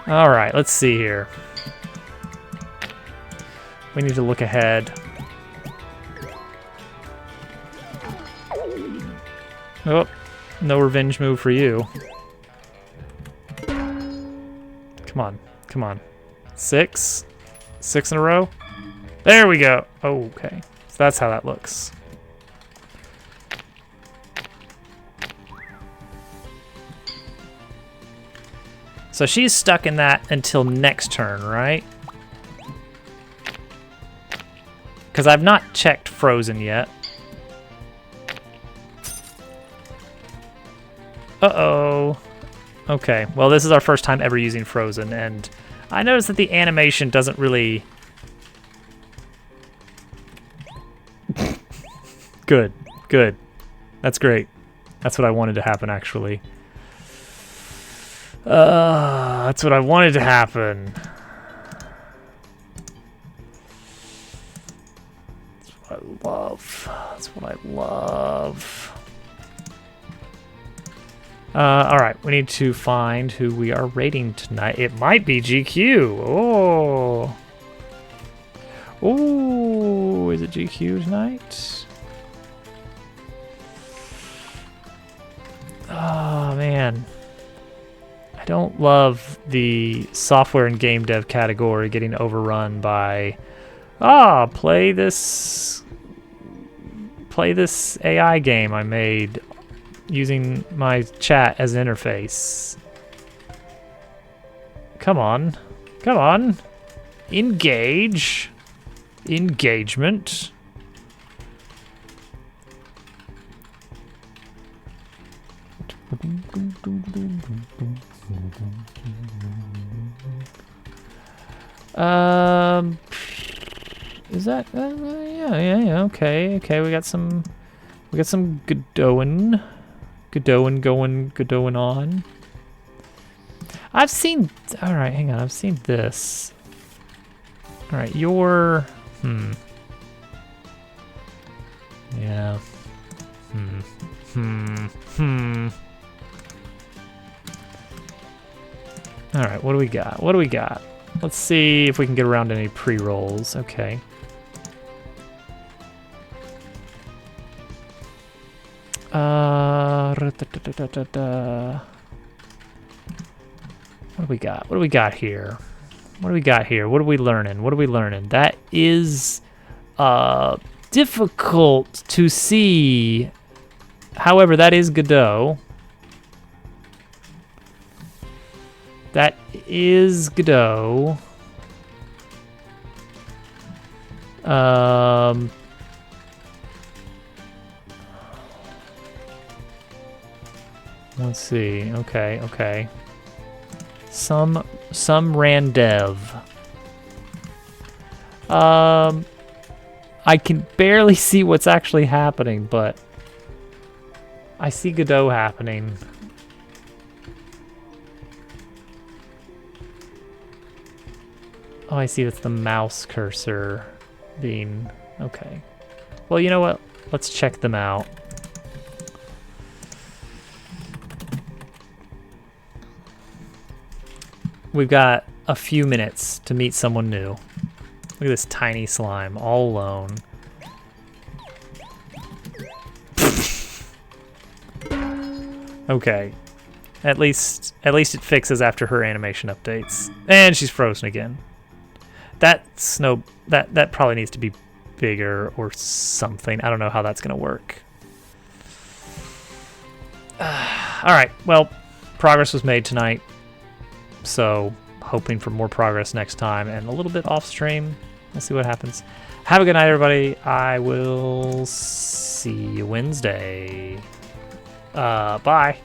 Speaker 1: All right, let's see here. We need to look ahead. Oh, no revenge move for you. Come on, come on. 6? 6 in a row? There we go. Oh, okay, so that's how that looks. So she's stuck in that until next turn, right? Because I've not checked Frozen yet. Uh-oh. Okay, well, this is our first time ever using Frozen, and I noticed that the animation doesn't really... Good, good. That's great. That's what I wanted to happen, actually. That's what I wanted to happen. That's what I love. That's what I love. All right, we need to find who we are rating tonight. It might be GQ. Oh. Oh, is it GQ tonight? Oh, man. I don't love the software and game dev category getting overrun by, play this AI game I made using my chat as an interface. Come on. Come on. Engage. Engagement. Is that yeah, okay, we got some Godot going on. I've seen, all right, hang on, I've seen this. All right, you're yeah, all right, what do we got? What do we got? Let's see if we can get around any pre-rolls. Okay. What do we got? What do we got here? What do we got here? What are we learning? What are we learning? That is difficult to see. However, that is Godot. That is Godot. Let's see. Okay, okay. Some Randev. I can barely see what's actually happening, but I see Godot happening. Oh, I see that's the mouse cursor being... Okay. Well, you know what? Let's check them out. We've got a few minutes to meet someone new. Look at this tiny slime, all alone. Okay. At least it fixes after her animation updates. And she's frozen again. That probably needs to be bigger or something. I don't know how that's gonna work. Alright, well, progress was made tonight. So, hoping for more progress next time and a little bit off stream. We'll see what happens. Have a good night, everybody. I will see you Wednesday. Bye.